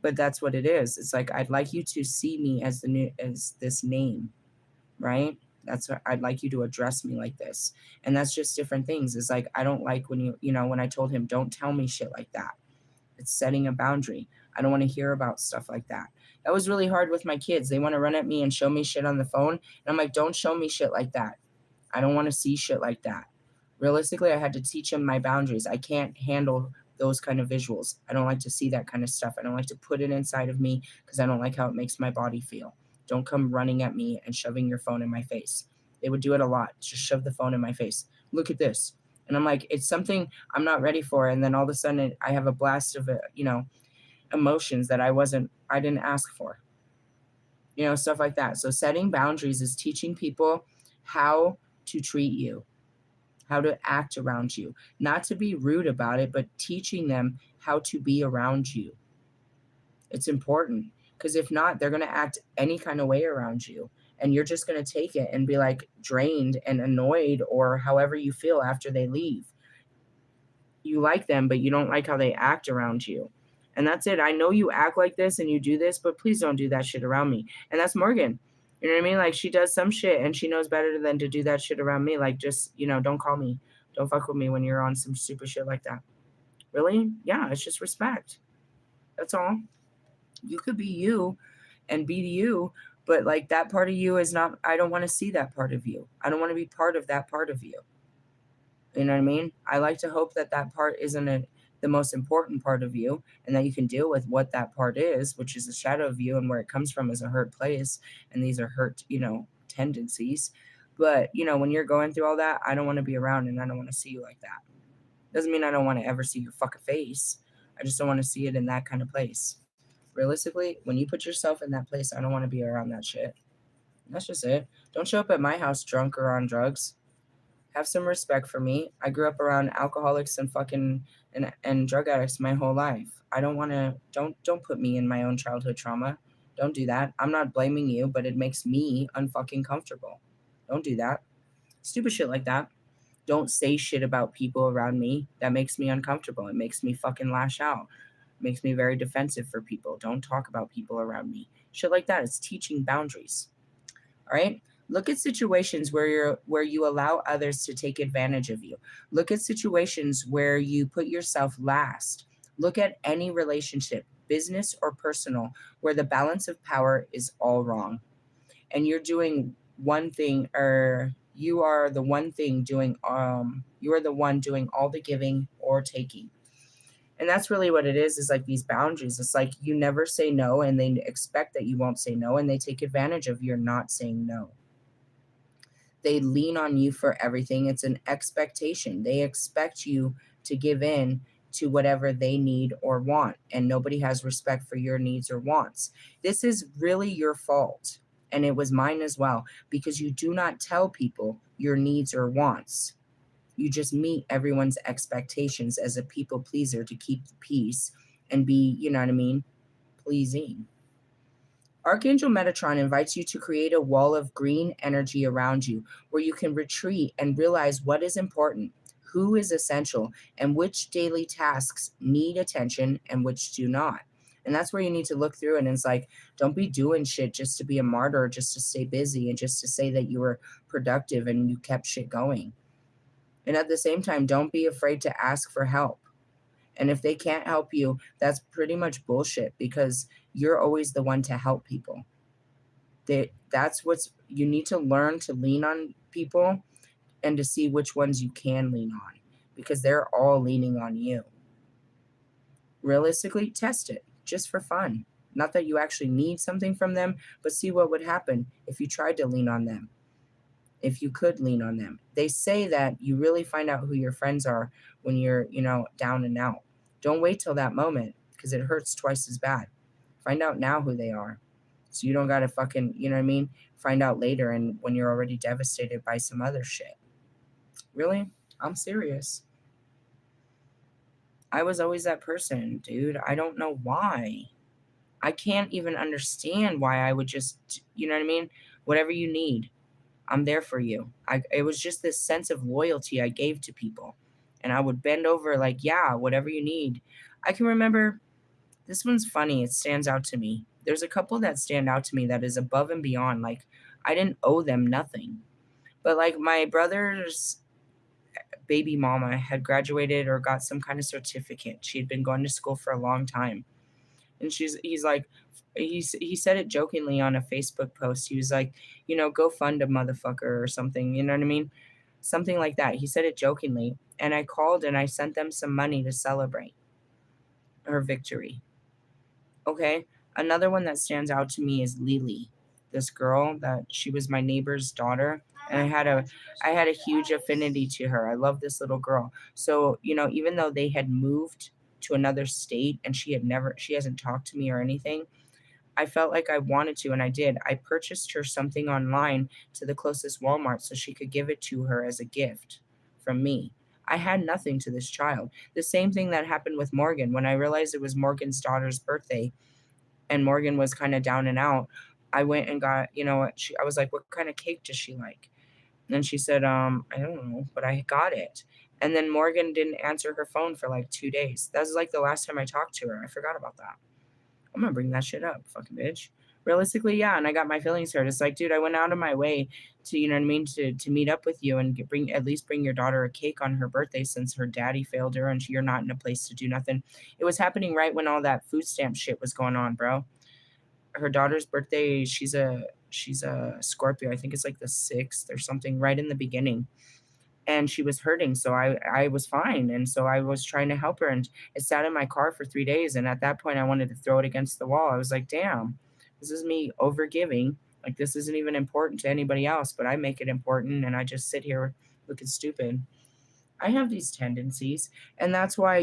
But that's what it is. It's like, I'd like you to see me as this name, right? That's what I'd like you to address me like this. And that's just different things. It's like, I don't like when when I told him, don't tell me shit like that. It's setting a boundary. I don't want to hear about stuff like that. That was really hard with my kids. They want to run at me and show me shit on the phone. And I'm like, don't show me shit like that. I don't want to see shit like that. Realistically, I had to teach them my boundaries. I can't handle those kind of visuals. I don't like to see that kind of stuff. I don't like to put it inside of me because I don't like how it makes my body feel. Don't come running at me and shoving your phone in my face. They would do it a lot. Just shove the phone in my face. Look at this. And I'm like, it's something I'm not ready for. And then all of a sudden I have a blast of, emotions that I didn't ask for, stuff like that. So setting boundaries is teaching people how to treat you, how to act around you, not to be rude about it, but teaching them how to be around you. It's important because if not, they're going to act any kind of way around you. And you're just going to take it and be like drained and annoyed or however you feel after they leave. You like them, but you don't like how they act around you. And that's it. I know you act like this and you do this, but please don't do that shit around me. And that's Morgan. You know what I mean? Like, she does some shit and she knows better than to do that shit around me. Like, just, don't call me. Don't fuck with me when you're on some stupid shit like that. Really? Yeah, it's just respect. That's all. You could be you and be you, but like that part of you is not, I don't want to see that part of you. I don't want to be part of that part of you. You know what I mean? I like to hope that that part isn't the most important part of you and that you can deal with what that part is, which is a shadow of you and where it comes from is a hurt place. And these are hurt, tendencies. But, when you're going through all that, I don't want to be around and I don't want to see you like that. Doesn't mean I don't want to ever see your fucking face. I just don't want to see it in that kind of place. Realistically, when you put yourself in that place, I don't want to be around that shit. That's just it. Don't show up at my house drunk or on drugs. Have some respect for me. I grew up around alcoholics and fucking and drug addicts my whole life. I don't want to don't put me in my own childhood trauma. Don't do that. I'm not blaming you, but it makes me unfucking comfortable. Don't do that. Stupid shit like that. Don't say shit about people around me. That makes me uncomfortable. It makes me fucking lash out. It makes me very defensive for people. Don't talk about people around me. Shit like that. It's teaching boundaries. All right? Look at situations where you allow others to take advantage of you. Look at situations where you put yourself last. Look at any relationship, business or personal, where the balance of power is all wrong. And you're doing one thing, or you are the one thing doing you are the one doing all the giving or taking. And that's really what it is like these boundaries. It's like you never say no and they expect that you won't say no and they take advantage of your not saying no. They lean on you for everything. It's an expectation. They expect you to give in to whatever they need or want, and nobody has respect for your needs or wants. This is really your fault, and it was mine as well, because you do not tell people your needs or wants. You just meet everyone's expectations as a people pleaser to keep the peace and be, pleasing. Archangel Metatron invites you to create a wall of green energy around you where you can retreat and realize what is important, who is essential, and which daily tasks need attention and which do not. And that's where you need to look through it. And it's like, don't be doing shit just to be a martyr, just to stay busy and just to say that you were productive and you kept shit going. And at the same time, don't be afraid to ask for help. And if they can't help you, that's pretty much bullshit because you're always the one to help people. That's what's, you need to learn to lean on people and to see which ones you can lean on because they're all leaning on you. Realistically, test it just for fun. Not that you actually need something from them, but see what would happen if you tried to lean on them. If you could lean on them. They say that you really find out who your friends are when you're, down and out. Don't wait till that moment because it hurts twice as bad. Find out now who they are. So you don't got to fucking, find out later and when you're already devastated by some other shit. Really? I'm serious. I was always that person, dude. I don't know why. I can't even understand why I would just, whatever you need. I'm there for you. It was just this sense of loyalty I gave to people. And I would bend over like, yeah, whatever you need. I can remember, this one's funny. It stands out to me. There's a couple that stand out to me that is above and beyond. Like, I didn't owe them nothing. But like my brother's baby mama had graduated or got some kind of certificate. She had been going to school for a long time. And he's like, he said it jokingly on a Facebook post. He was like, go fund a motherfucker or something. You know what I mean? Something like that. He said it jokingly. And I called and I sent them some money to celebrate. her victory. Okay. Another one that stands out to me is Lily, this girl that she was my neighbor's daughter. And I had a huge affinity to her. I love this little girl. So, even though they had moved to another state and she hasn't talked to me or anything, I felt like I wanted to, and I did. I purchased her something online to the closest Walmart so she could give it to her as a gift from me. I had nothing to this child. The same thing that happened with Morgan. When I realized it was Morgan's daughter's birthday and Morgan was kind of down and out, I went and got, I was like, what kind of cake does she like? And she said, I don't know, but I got it. And then Morgan didn't answer her phone for like 2 days. That was like the last time I talked to her. I forgot about that. I'm gonna bring that shit up, fucking bitch. Realistically, yeah, and I got my feelings hurt. It's like, dude, I went out of my way to, you know what I mean, to meet up with you and bring your daughter a cake on her birthday since her daddy failed her and you're not in a place to do nothing. It was happening right when all that food stamp shit was going on, bro. Her daughter's birthday, she's a Scorpio. I think it's like the 6th or something, right in the beginning, and she was hurting, so I was fine, and so I was trying to help her, and it sat in my car for 3 days, and at that point I wanted to throw it against the wall. I was like, damn, this is me over giving. Like, this isn't even important to anybody else, but I make it important, and I just sit here looking stupid. I have these tendencies, and that's why,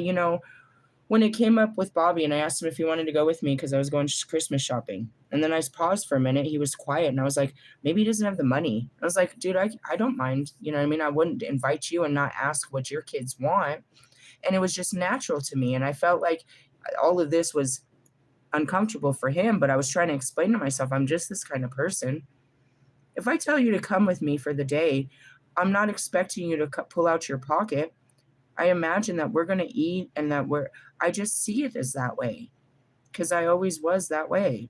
when it came up with Bobby and I asked him if he wanted to go with me because I was going Christmas shopping. And then I paused for a minute. He was quiet and I was like, maybe he doesn't have the money. I was like, dude, I don't mind. You know what I mean? I wouldn't invite you and not ask what your kids want. And it was just natural to me. And I felt like all of this was uncomfortable for him, but I was trying to explain to myself, I'm just this kind of person. If I tell you to come with me for the day, I'm not expecting you to pull out your pocket. I imagine that we're going to eat and I just see it as that way because I always was that way.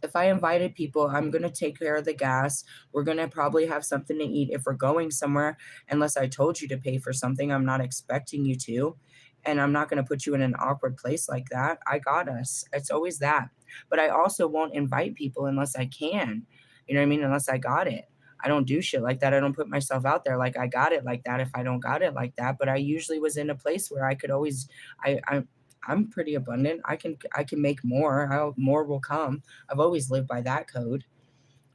If I invited people, I'm going to take care of the gas. We're going to probably have something to eat. If we're going somewhere, unless I told you to pay for something, I'm not expecting you to. And I'm not going to put you in an awkward place like that. I got us. It's always that. But I also won't invite people unless I can. You know what I mean? Unless I got it. I don't do shit like that. I don't put myself out there like I got it like that if I don't got it like that. But I usually was in a place where I could always I'm pretty abundant. I can make more. More will come. I've always lived by that code.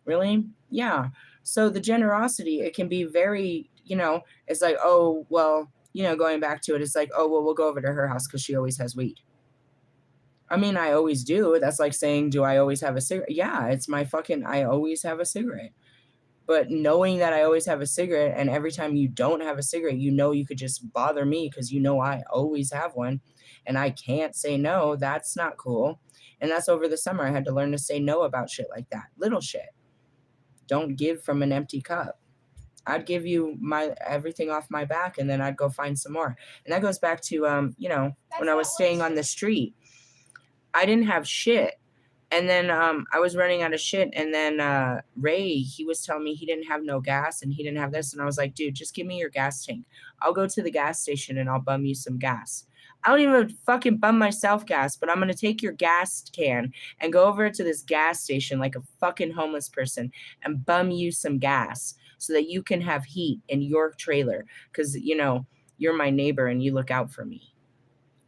Really? Yeah. So the generosity, it can be very, it's like, oh, well, going back to it, it's like, oh, well, we'll go over to her house because she always has weed. I mean, I always do. That's like saying, do I always have a cigarette? Yeah, it's I always have a cigarette. But knowing that I always have a cigarette and every time you don't have a cigarette, you could just bother me because I always have one and I can't say no, that's not cool. And that's over the summer. I had to learn to say no about shit like that. Little shit. Don't give from an empty cup. I'd give you my everything off my back and then I'd go find some more. And that goes back to when I was staying on the street. I didn't have shit. And then I was running out of shit. And then Ray, he was telling me he didn't have no gas and he didn't have this. And I was like, dude, just give me your gas tank. I'll go to the gas station and I'll bum you some gas. I don't even fucking bum myself gas, but I'm going to take your gas can and go over to this gas station like a fucking homeless person and bum you some gas so that you can have heat in your trailer because, you're my neighbor and you look out for me.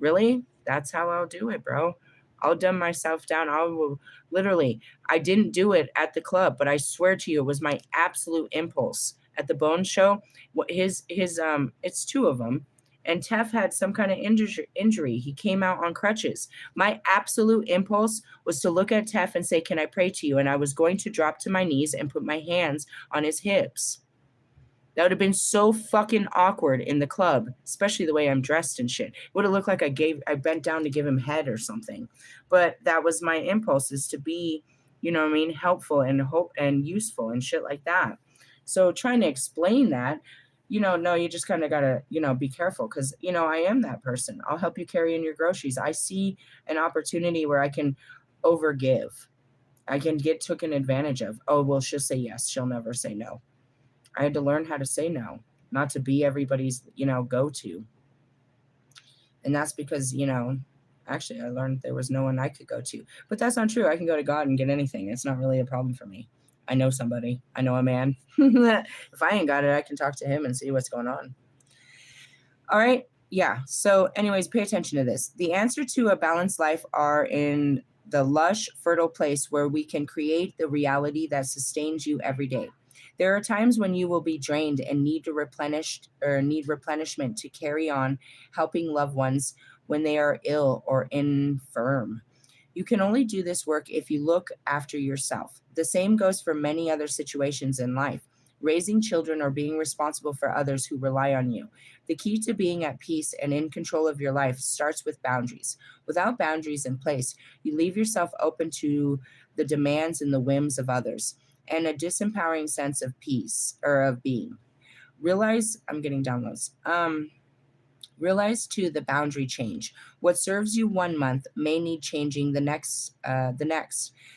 Really? That's how I'll do it, bro. I'll dumb myself down. I didn't do it at the club, but I swear to you, it was my absolute impulse at the Bone Show. It's two of them. And Tef had some kind of injury. He came out on crutches. My absolute impulse was to look at Tef and say, can I pray to you? And I was going to drop to my knees and put my hands on his hips. That would have been so fucking awkward in the club, especially the way I'm dressed and shit. It would have looked like I bent down to give him head or something. But that was my impulse, is to be, helpful and hope and useful and shit like that. So trying to explain that, no, you just kind of gotta, be careful because, I am that person. I'll help you carry in your groceries. I see an opportunity where I can overgive. I can get taken advantage of. Oh, well, she'll say yes. She'll never say no. I had to learn how to say no, not to be everybody's, go-to. And that's because, actually I learned there was no one I could go to. But that's not true. I can go to God and get anything. It's not really a problem for me. I know somebody. I know a man. If I ain't got it, I can talk to him and see what's going on. All right. Yeah. So, anyways, pay attention to this. The answer to a balanced life are in the lush, fertile place where we can create the reality that sustains you every day. There are times when you will be drained and need to replenish or need replenishment to carry on helping loved ones when they are ill or infirm. You can only do this work if you look after yourself. The same goes for many other situations in life. Raising children or being responsible for others who rely on you. The key to being at peace and in control of your life starts with boundaries. Without boundaries in place, you leave yourself open to the demands and the whims of others and a disempowering sense of peace or of being. Realize I'm getting downloads. Realize too the boundary change. What serves you one month may need changing the next.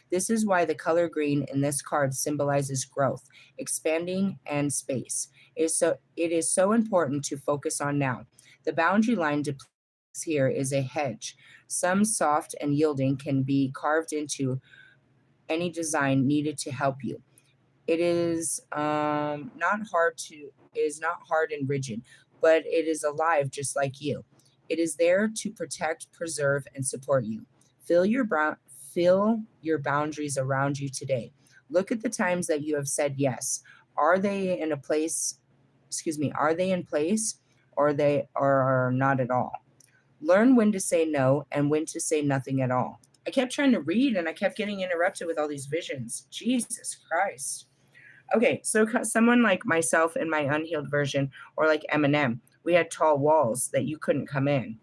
This is why the color green in this card symbolizes growth, expanding, and space. It is so important to focus on now. The boundary line depicts here is a hedge. Some soft and yielding can be carved into any design needed to help you. It is not hard to it is not hard and rigid, but it is alive just like you. It is there to protect, preserve, and support you. Fill your brown fill your boundaries around you today. Look at the times that you have said yes. Are they in a place, excuse me, are they in place or they are not at all? Learn when to say no and when to say nothing at all. I kept trying to read and I kept getting interrupted with all these visions. Jesus Christ. Okay, so someone like myself in my unhealed version, or like Eminem, we had tall walls that you couldn't come in.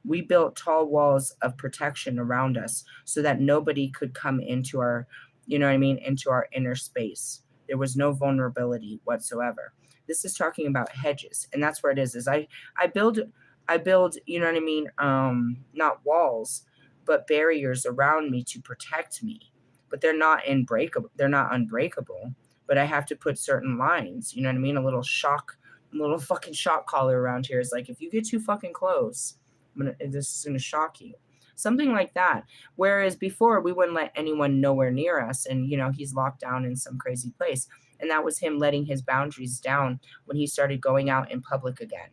We built tall walls of protection around us so that nobody could come into our, you know what I mean, into our inner space. There was no vulnerability whatsoever. This is talking about hedges, and that's where it is I build you know what I mean, not walls, but barriers around me to protect me. But they're not unbreakable, but I have to put certain lines, you know what I mean? A little fucking shock collar around here is like if you get too fucking close, this is gonna shock you. Something like that. Whereas before we wouldn't let anyone nowhere near us, and he's locked down in some crazy place. And that was him letting his boundaries down when he started going out in public again.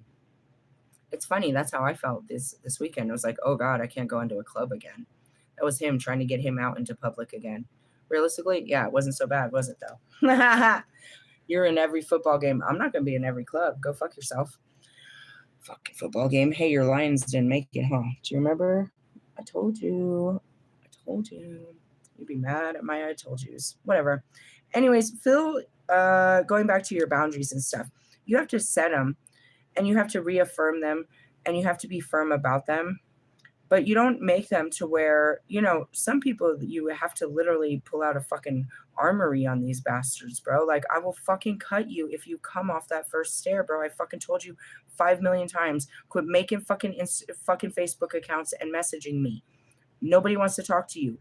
It's funny, that's how I felt this weekend. It was like, oh God, I can't go into a club again. That was him trying to get him out into public again. Realistically, yeah, it wasn't so bad, was it though? You're in every football game. I'm not gonna be in every club. Go fuck yourself. Fucking football game. Hey, your Lions didn't make it, huh? Do you remember? I told you. I told you. You'd be mad at my I told yous. Whatever. Anyways, Phil, going back to your boundaries and stuff, you have to set them and you have to reaffirm them and you have to be firm about them. But you don't make them to where, some people you have to literally pull out a fucking armory on these bastards, bro. Like, I will fucking cut you if you come off that first stair, bro. I fucking told you 5 million times. Quit making fucking Facebook accounts and messaging me. Nobody wants to talk to you.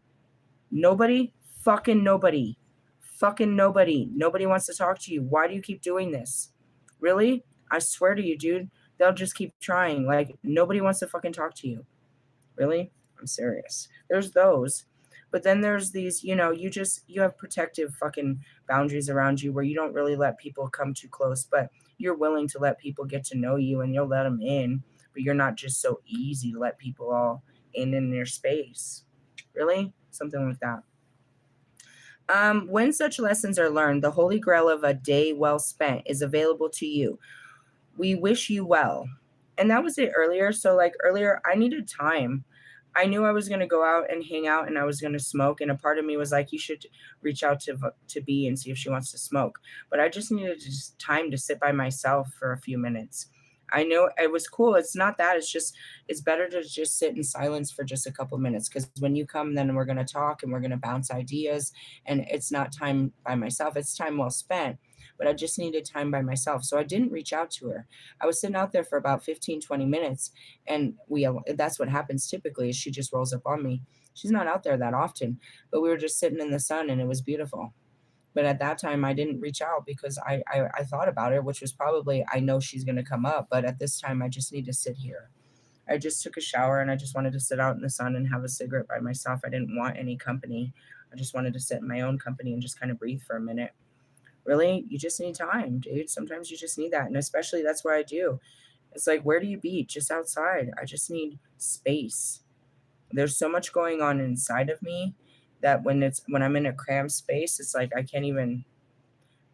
Nobody, fucking nobody. Fucking nobody. Nobody wants to talk to you. Why do you keep doing this? Really? I swear to you, dude. They'll just keep trying. Like, nobody wants to fucking talk to you. Really? I'm serious. There's those. But then there's these, you have protective fucking boundaries around you where you don't really let people come too close, but you're willing to let people get to know you and you'll let them in, but you're not just so easy to let people all in their space. Really? Something like that. When such lessons are learned, the holy grail of a day well spent is available to you. We wish you well. And that was it earlier. So like earlier, I needed time. I knew I was going to go out and hang out and I was going to smoke. And a part of me was like, you should reach out to B and see if she wants to smoke. But I just needed just time to sit by myself for a few minutes. I know it was cool. It's not that. It's better to just sit in silence for just a couple minutes. Because when you come, then we're going to talk and we're going to bounce ideas. And it's not time by myself. It's time well spent. But I just needed time by myself. So I didn't reach out to her. I was sitting out there for about 15, 20 minutes. And that's what happens typically is she just rolls up on me. She's not out there that often. But we were just sitting in the sun and it was beautiful. But at that time, I didn't reach out because I thought about it, which was probably, I know she's going to come up. But at this time, I just need to sit here. I just took a shower and I just wanted to sit out in the sun and have a cigarette by myself. I didn't want any company. I just wanted to sit in my own company and just kind of breathe for a minute. Really, you just need time, dude. Sometimes you just need that. And especially that's what I do. It's like, where do you be? Just outside. I just need space. There's so much going on inside of me that when I'm in a cramped space, it's like I can't even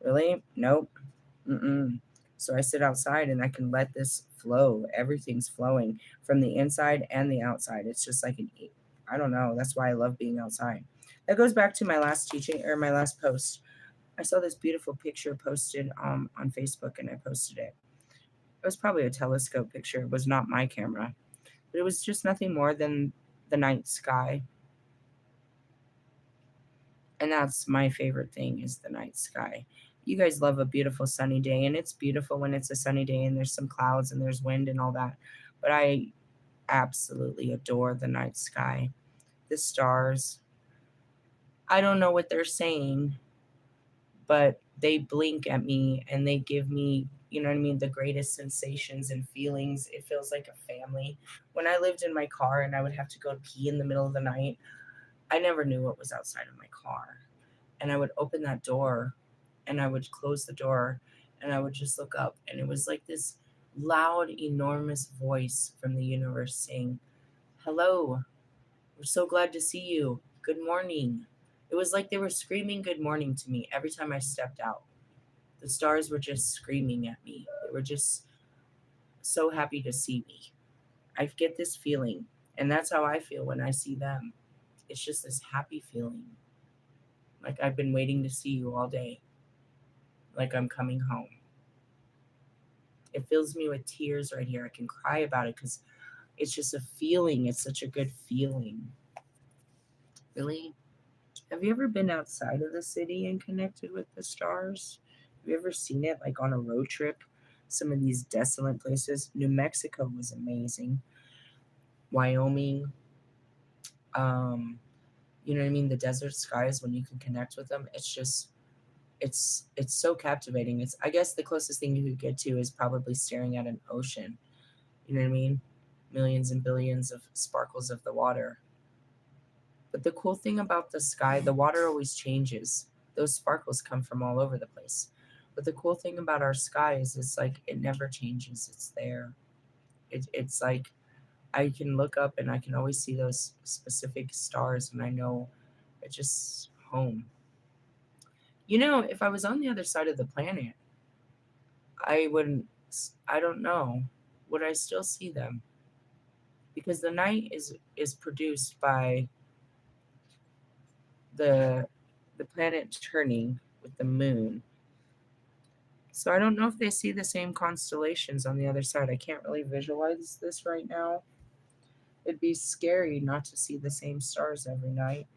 really. Nope. Mm-mm. So I sit outside and I can let this flow. Everything's flowing from the inside and the outside. It's just like I don't know. That's why I love being outside. That goes back to my last teaching or my last post. I saw this beautiful picture posted on Facebook and I posted it. It was probably a telescope picture. It was not my camera, but it was just nothing more than the night sky. And that's my favorite thing is the night sky. You guys love a beautiful sunny day, and it's beautiful when it's a sunny day and there's some clouds and there's wind and all that. But I absolutely adore the night sky. The stars. I don't know what they're saying, but they blink at me and they give me, you know what I mean, the greatest sensations and feelings. It feels like a family. When I lived in my car and I would have to go pee in the middle of the night, I never knew what was outside of my car. And I would open that door and I would close the door and I would just look up. And it was like this loud, enormous voice from the universe saying, "Hello, we're so glad to see you. Good morning." It was like they were screaming good morning to me every time I stepped out. The stars were just screaming at me. They were just so happy to see me. I get this feeling, and that's how I feel when I see them. It's just this happy feeling. Like I've been waiting to see you all day. Like I'm coming home. It fills me with tears right here. I can cry about it because it's just a feeling. It's such a good feeling. Really? Have you ever been outside of the city and connected with the stars? Have you ever seen it like on a road trip? Some of these desolate places. New Mexico was amazing. Wyoming. Um, you know what I mean? The desert skies when you can connect with them. It's just it's so captivating. It's I guess the closest thing you could get to is probably staring at an ocean. You know what I mean? Millions and billions of sparkles of the water. But the cool thing about the sky, the water always changes. Those sparkles come from all over the place. But the cool thing about our sky is it's like it never changes. It's there. It's like I can look up and I can always see those specific stars and I know it's just home. You know, if I was on the other side of the planet, I wouldn't, I don't know, would I still see them? Because the night is produced by the the planet turning with the moon. So I don't know if they see the same constellations on the other side. I can't really visualize this right now. It'd be scary not to see the same stars every night.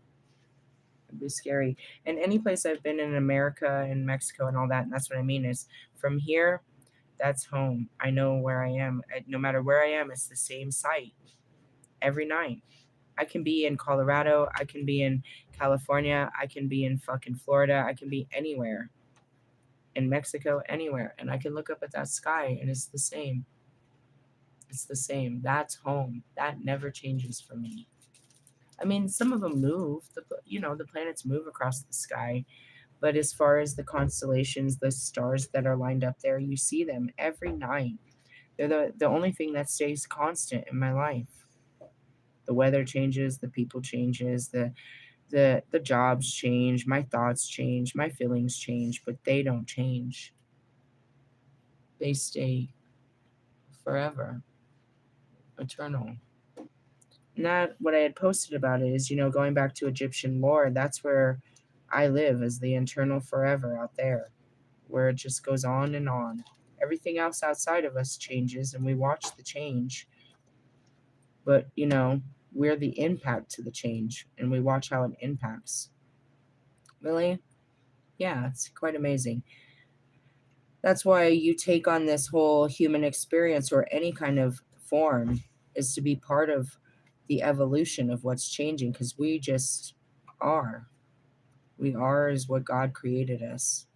It'd be scary. And any place I've been in America and Mexico and all that, and that's what I mean is from here, that's home. I know where I am. No matter where I am, it's the same site every night. I can be in Colorado. I can be in California. I can be in fucking Florida. I can be anywhere in Mexico, anywhere. And I can look up at that sky and it's the same. It's the same. That's home. That never changes for me. I mean, some of them move. The planets move across the sky. But as far as the constellations, the stars that are lined up there, you see them every night. They're the only thing that stays constant in my life. The weather changes, the people changes, the jobs change, my thoughts change, my feelings change, but they don't change. They stay forever, eternal. And that what I had posted about it is, going back to Egyptian lore, that's where I live as the eternal forever out there, where it just goes on and on. Everything else outside of us changes and we watch the change, but we're the impact to the change and we watch how it impacts. Really? Yeah, it's quite amazing. That's why you take on this whole human experience or any kind of form is to be part of the evolution of what's changing because we just are. We are is what God created us.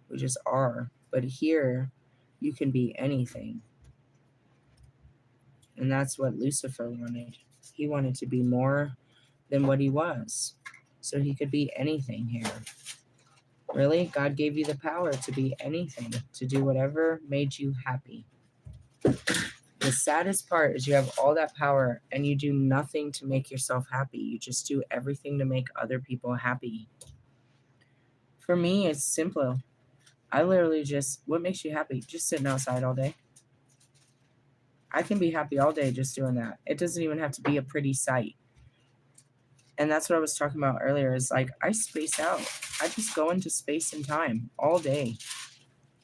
We just are. But here, you can be anything. And that's what Lucifer wanted. He wanted to be more than what he was. So he could be anything here. Really? God gave you the power to be anything, to do whatever made you happy. The saddest part is you have all that power and you do nothing to make yourself happy. You just do everything to make other people happy. For me, it's simple. I literally just, what makes you happy? Just sitting outside all day. I can be happy all day just doing that. It doesn't even have to be a pretty sight. And that's what I was talking about earlier is like, I space out. I just go into space and time all day.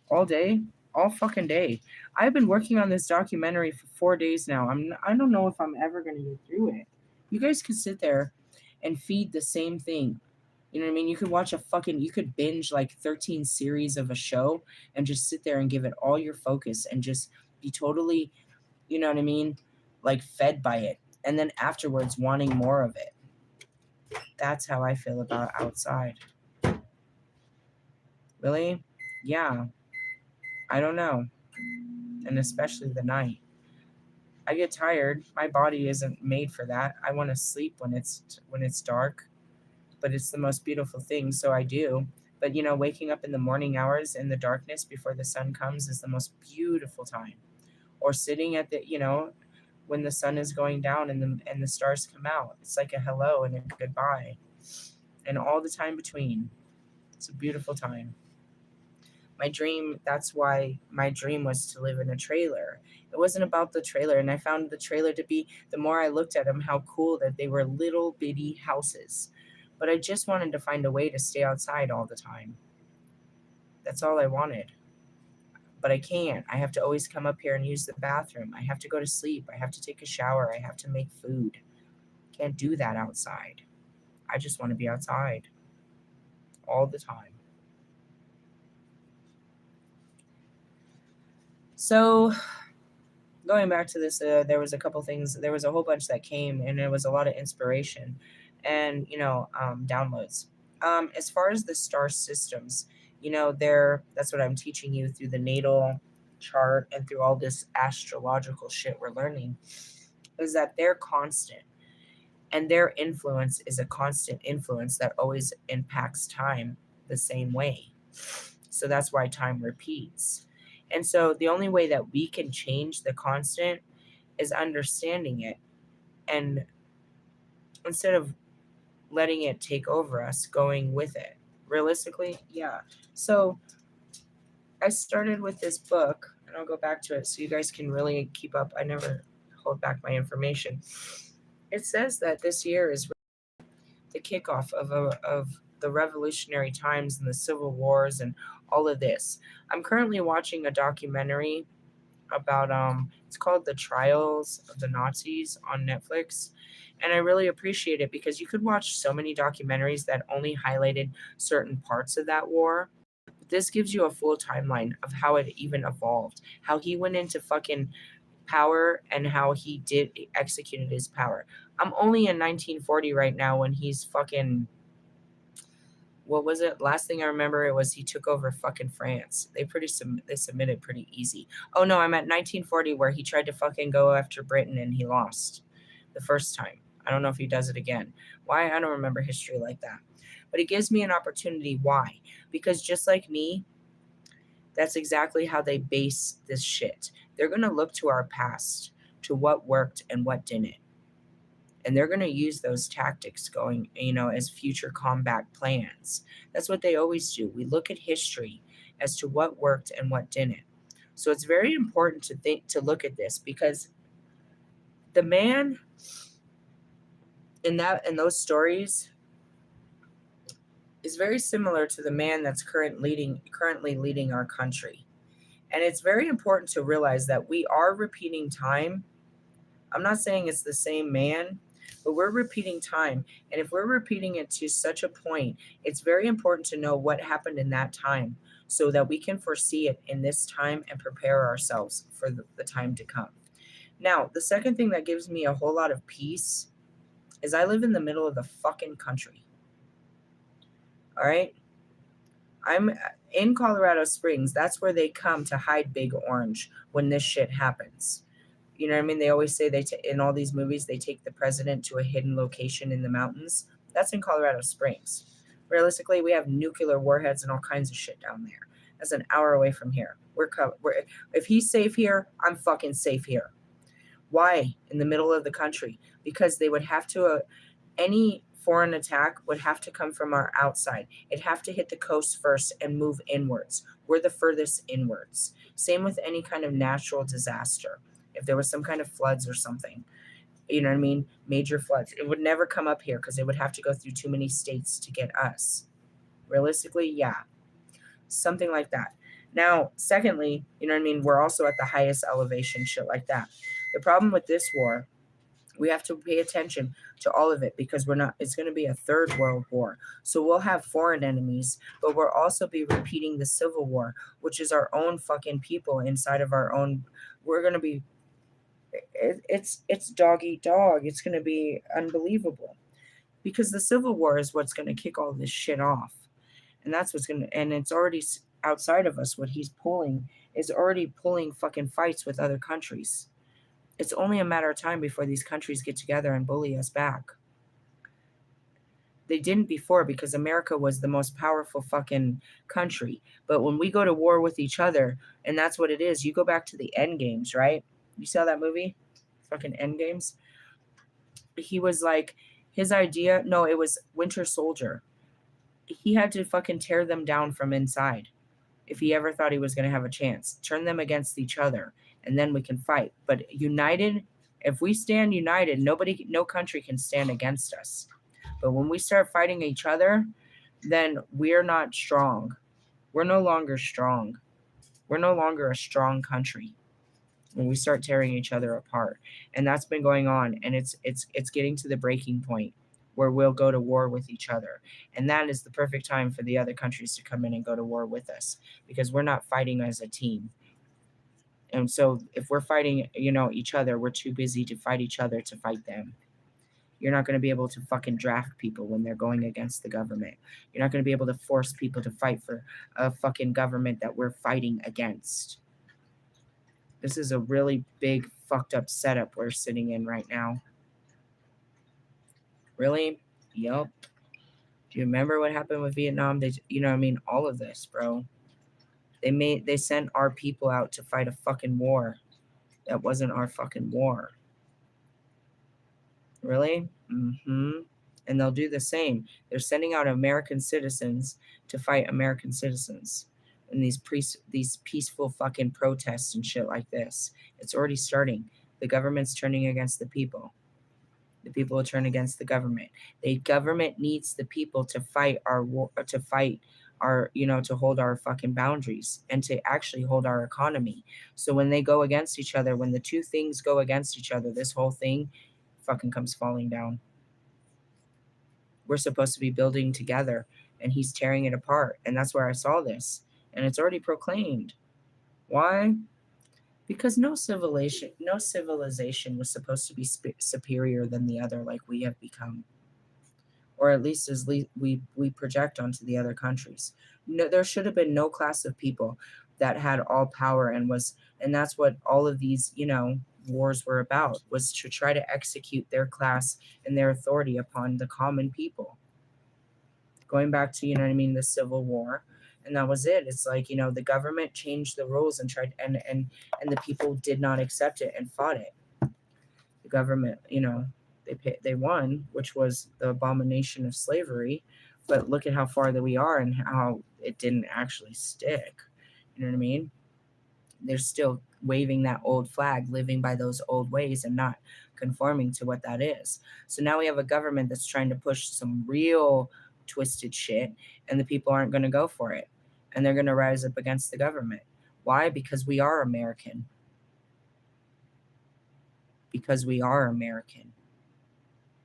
All day, all fucking day. I've been working on this documentary for 4 days now. I don't know if I'm ever gonna get through it. You guys could sit there and feed the same thing. You know what I mean? You could binge like 13 series of a show and just sit there and give it all your focus and just be totally, you know what I mean? Like fed by it. And then afterwards wanting more of it. That's how I feel about outside. Really? Yeah. I don't know. And especially the night. I get tired. My body isn't made for that. I want to sleep when it's dark, but it's the most beautiful thing, so I do. But waking up in the morning hours in the darkness before the sun comes is the most beautiful time. Or sitting at the when the sun is going down and the stars come out. It's like a hello and a goodbye. And all the time between. It's a beautiful time. That's why my dream was to live in a trailer. It wasn't about the trailer. And I found the trailer to be, the more I looked at them, how cool that they were little bitty houses. But I just wanted to find a way to stay outside all the time. That's all I wanted. But I can't. I have to always come up here and use the bathroom. I have to go to sleep. I have to take a shower. I have to make food. Can't do that outside. I just want to be outside all the time. So going back to this, there was a couple things. There was a whole bunch that came, and it was a lot of inspiration, and downloads. As far as the star systems, that's what I'm teaching you through the natal chart and through all this astrological shit we're learning, is that they're constant, and their influence is a constant influence that always impacts time the same way. So that's why time repeats. And so the only way that we can change the constant is understanding it. And instead of letting it take over us, going with it. Realistically, yeah. So I started with this book, and I'll go back to it so you guys can really keep up. I never hold back my information. It says that this year is the kickoff of the revolutionary times and the civil wars and all of this. I'm currently watching a documentary about it's called The Trials of the Nazis on Netflix. And I really appreciate it because you could watch so many documentaries that only highlighted certain parts of that war. But this gives you a full timeline of how it even evolved, how he went into fucking power and how he executed his power. I'm only in 1940 right now when he's fucking, what was it? Last thing I remember it was he took over fucking France. They submitted pretty easy. Oh no, I'm at 1940 where he tried to fucking go after Britain and he lost the first time. I don't know if he does it again. Why? I don't remember history like that. But it gives me an opportunity. Why? Because just like me, that's exactly how they base this shit. They're going to look to our past, to what worked and what didn't. And they're going to use those tactics going, as future combat plans. That's what they always do. We look at history as to what worked and what didn't. So it's very important to look at this because the man in those stories is very similar to the man that's currently leading our country. And it's very important to realize that we are repeating time. I'm not saying it's the same man, but we're repeating time. And if we're repeating it to such a point, it's very important to know what happened in that time so that we can foresee it in this time and prepare ourselves for the time to come. Now, the second thing that gives me a whole lot of peace is I live in the middle of the fucking country. All right? I'm in Colorado Springs. That's where they come to hide Big Orange when this shit happens. You know what I mean? They always say in all these movies, they take the president to a hidden location in the mountains. That's in Colorado Springs. Realistically, we have nuclear warheads and all kinds of shit down there. That's an hour away from here. If he's safe here, I'm fucking safe here. Why? In the middle of the country? Because they would have to, any foreign attack would have to come from our outside. It'd have to hit the coast first and move inwards. We're the furthest inwards. Same with any kind of natural disaster. If there was some kind of floods or something, you know what I mean? Major floods, it would never come up here because it would have to go through too many states to get us. Realistically, yeah, something like that. Now, secondly, you know what I mean? We're also at the highest elevation, shit like that. The problem with this war, we have to pay attention to all of it because we're not, it's going to be a third world war. So we'll have foreign enemies, but we'll also be repeating the civil war, which is our own fucking people inside of our own. We're going to be, it's dog eat dog. It's going to be unbelievable because the civil war is what's going to kick all this shit off. And that's what's going to, and it's already outside of us. What he's pulling is already pulling fucking fights with other countries. It's only a matter of time before these countries get together and bully us back. They didn't before because America was the most powerful fucking country. But when we go to war with each other, and that's what it is, you go back to the End Games, right? You saw that movie? Fucking End Games? He was like, his idea, no, it was Winter Soldier. He had to fucking tear them down from inside if he ever thought he was going to have a chance. Turn them against each other, and then we can fight. But united, if we stand united, nobody, no country can stand against us. But when we start fighting each other, then we're not strong. We're no longer strong. We're no longer a strong country when we start tearing each other apart. And that's been going on, and it's getting to the breaking point where we'll go to war with each other. And that is the perfect time for the other countries to come in and go to war with us because we're not fighting as a team. And so if we're fighting, each other, we're too busy to fight each other to fight them. You're not going to be able to fucking draft people when they're going against the government. You're not going to be able to force people to fight for a fucking government that we're fighting against. This is a really big fucked up setup we're sitting in right now. Really? Yup. Do you remember what happened with Vietnam? They, all of this, bro. They sent our people out to fight a fucking war that wasn't our fucking war. Really? Mm-hmm. And they'll do the same. They're sending out American citizens to fight American citizens in these peaceful fucking protests and shit like this. It's already starting. The government's turning against the people. The people will turn against the government. The government needs the people to fight our war, to fight our, to hold our fucking boundaries and to actually hold our economy. So when they go against each other, when the two things go against each other, this whole thing fucking comes falling down. We're supposed to be building together, and he's tearing it apart. And that's where I saw this. And it's already proclaimed. Why? Because no civilization was supposed to be superior than the other like we have become. Or at least as we project onto the other countries. No, there should have been no class of people that had all power and that's what all of these, wars were about, was to try to execute their class and their authority upon the common people. Going back to, the Civil War. And that was it. It's like, the government changed the rules and tried, and the people did not accept it and fought it. The government, they won, which was the abomination of slavery. But look at how far that we are and how it didn't actually stick. You know what I mean? They're still waving that old flag, living by those old ways and not conforming to what that is. So now we have a government that's trying to push some real twisted shit, and the people aren't going to go for it. And they're going to rise up against the government. Why? Because we are American. Because we are American.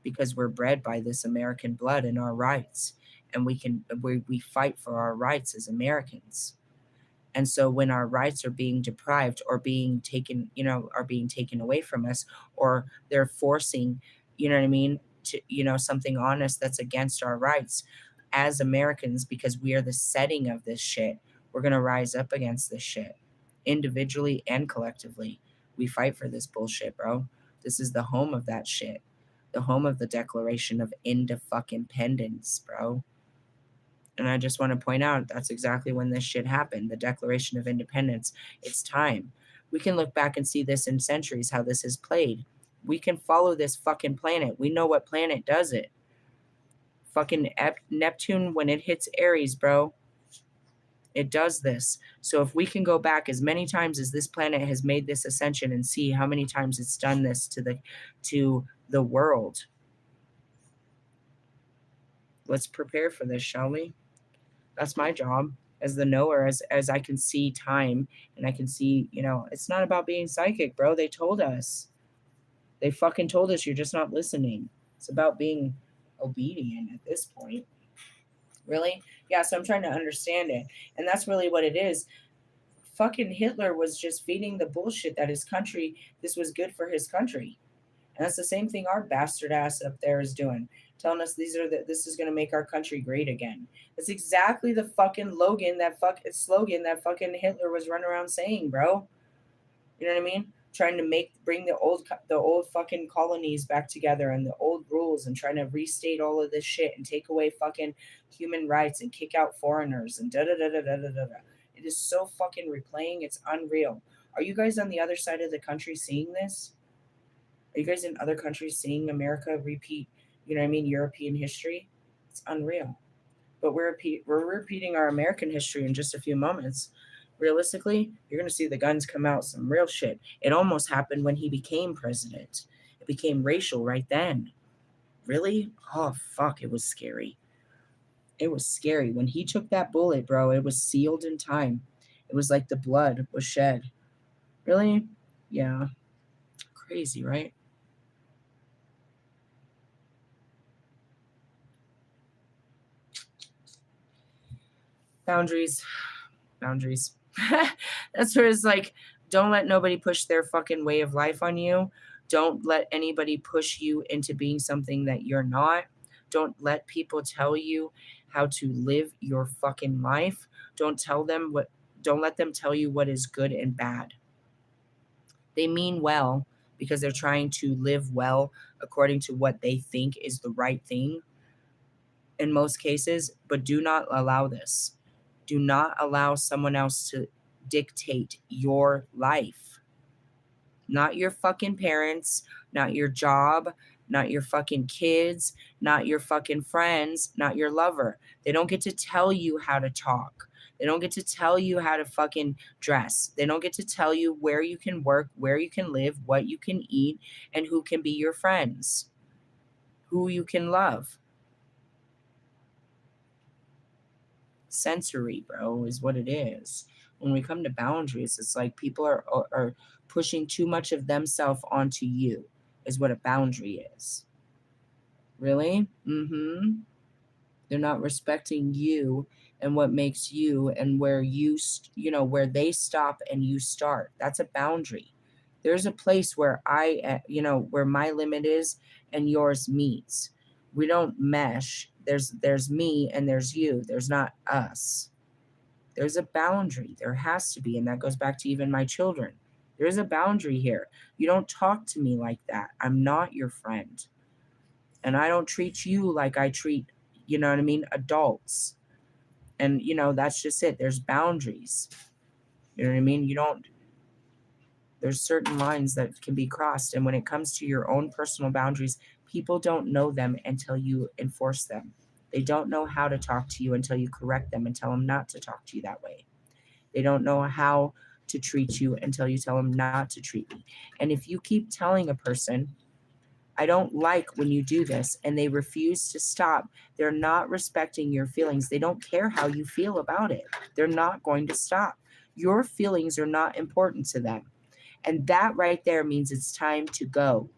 Because we're bred by this American blood and our rights. And we fight for our rights as Americans. And so when our rights are being deprived or being taken, are being taken away from us, or they're forcing, to, something on us that's against our rights as Americans, because we are the setting of this shit, we're going to rise up against this shit individually and collectively. We fight for this bullshit, bro. This is the home of that shit. The home of the Declaration of Independence, bro. And I just want to point out that's exactly when this shit happened. The Declaration of Independence. It's time. We can look back and see this in centuries, how this is played. We can follow this fucking planet. We know what planet does it. Fucking Neptune, when it hits Aries, bro, it does this. So if we can go back as many times as this planet has made this ascension and see how many times it's done this to the world, let's prepare for this, shall we? That's my job as the knower, as I can see time and I can see, it's not about being psychic, bro. They told us. They fucking told us, you're just not listening. It's about being obedient at this point. Really? Yeah, so I'm trying to understand it. And that's really what it is. Fucking Hitler was just feeding the bullshit that this was good for his country. And that's the same thing our bastard ass up there is doing, telling us this is going to make our country great again. That's exactly the fucking slogan that fucking Hitler was running around saying, bro. You know what I mean? Trying to bring the old fucking colonies back together and the old rules and trying to restate all of this shit and take away fucking human rights and kick out foreigners and da da da da da da da. It is so fucking replaying. It's unreal. Are you guys on the other side of the country seeing this? Are you guys in other countries seeing America repeat, European history? It's unreal. But we're repeating our American history in just a few moments. Realistically, you're going to see the guns come out, some real shit. It almost happened when he became president. It became racial right then. Really? Oh, fuck. It was scary. It was scary. When he took that bullet, bro, it was sealed in time. It was like the blood was shed. Really? Yeah. Crazy, right? Boundaries. That's where it's like, don't let nobody push their fucking way of life on you. Don't let anybody push you into being something that you're not. Don't let people tell you how to live your fucking life. Don't let them tell you what is good and bad. They mean well because they're trying to live well according to what they think is the right thing in most cases, but do not allow this. Do not allow someone else to dictate your life. Not your fucking parents, not your job, not your fucking kids, not your fucking friends, not your lover. They don't get to tell you how to talk. They don't get to tell you how to fucking dress. They don't get to tell you where you can work, where you can live, what you can eat, and who can be your friends, who you can love. Sensory, bro, is what it is. When we come to boundaries, it's like people are pushing too much of themselves onto you, is what a boundary is. Really? They're not respecting you and what makes you and where where they stop and you start. That's a boundary. There's a place where where my limit is and yours meets. We don't mesh. There's me and there's you. There's not us. There's a boundary. There has to be. And that goes back to even my children. There's a boundary here. You don't talk to me like that. I'm not your friend. And I don't treat you like I treat, adults. And, that's just it. There's boundaries. You know what I mean? There's certain lines that can be crossed. And when it comes to your own personal boundaries, people don't know them until you enforce them. They don't know how to talk to you until you correct them and tell them not to talk to you that way. They don't know how to treat you until you tell them not to treat me. And if you keep telling a person, I don't like when you do this, and they refuse to stop, they're not respecting your feelings. They don't care how you feel about it. They're not going to stop. Your feelings are not important to them. And that right there means it's time to go.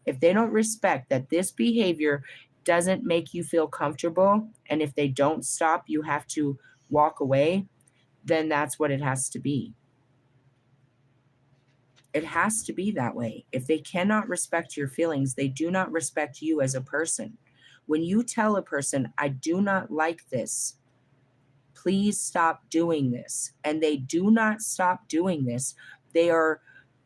If they don't respect that this behavior doesn't make you feel comfortable, and if they don't stop, you have to walk away, then that's what it has to be. It has to be that way. If they cannot respect your feelings, they do not respect you as a person. When you tell a person, I do not like this, please stop doing this, and they do not stop doing this, they are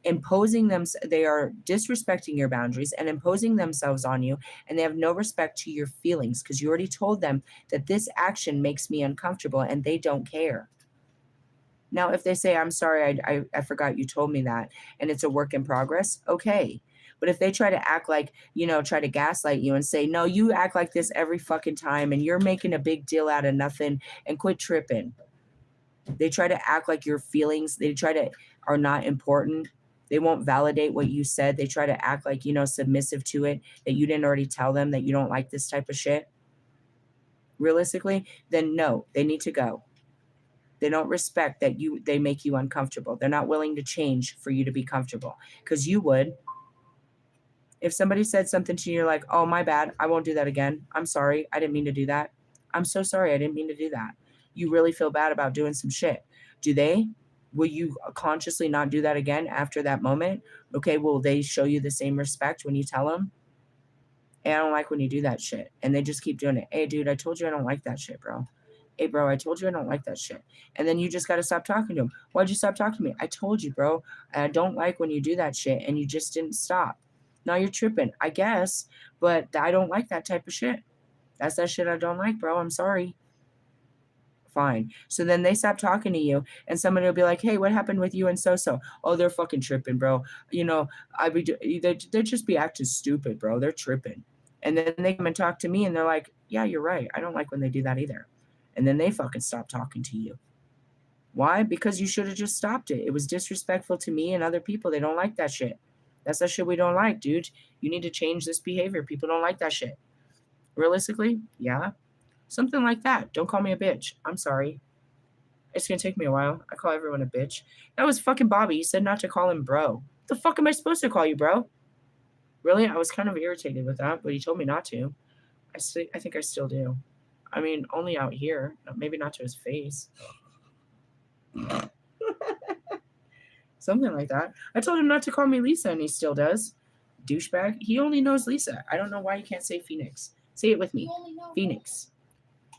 they are disrespecting your boundaries and imposing themselves on you, and they have no respect to your feelings because you already told them that this action makes me uncomfortable and they don't care. Now, if they say, I'm sorry, I forgot you told me that, and it's a work in progress, okay. But if they try to act like, try to gaslight you and say, no, you act like this every fucking time and you're making a big deal out of nothing and quit tripping. They try to act like your feelings, are not important. They won't validate what you said. They try to act like, submissive to it, that you didn't already tell them that you don't like this type of shit. Realistically, then no, they need to go. They don't respect that they make you uncomfortable. They're not willing to change for you to be comfortable. Because you would. If somebody said something to you, you're like, oh, my bad. I won't do that again. I'm sorry. I didn't mean to do that. I'm so sorry. I didn't mean to do that. You really feel bad about doing some shit. Do they? Will you consciously not do that again after that moment? Okay, will they show you the same respect when you tell them? Hey, I don't like when you do that shit. And they just keep doing it. Hey, dude, I told you I don't like that shit, bro. Hey, bro, I told you I don't like that shit. And then you just got to stop talking to them. Why'd you stop talking to me? I told you, bro. I don't like when you do that shit. And you just didn't stop. Now you're tripping, I guess. But I don't like that type of shit. That's that shit I don't like, bro. I'm sorry. Fine. So then they stop talking to you, and somebody will be like, hey, what happened with you and so-so? Oh, they're fucking tripping, bro. They just be acting stupid, bro. They're tripping. And then they come and talk to me, and they're like, yeah, you're right. I don't like when they do that either. And then they fucking stop talking to you. Why? Because you should have just stopped it. It was disrespectful to me and other people. They don't like that shit. That's that shit we don't like, dude. You need to change this behavior. People don't like that shit. Realistically, yeah. Something like that. Don't call me a bitch. I'm sorry. It's going to take me a while. I call everyone a bitch. That was fucking Bobby. He said not to call him bro. The fuck am I supposed to call you, bro? Really? I was kind of irritated with that, but he told me not to. I think I still do. I mean, only out here. Maybe not to his face. Something like that. I told him not to call me Lisa, and he still does. Douchebag. He only knows Lisa. I don't know why he can't say Phoenix. Say it with me. Phoenix.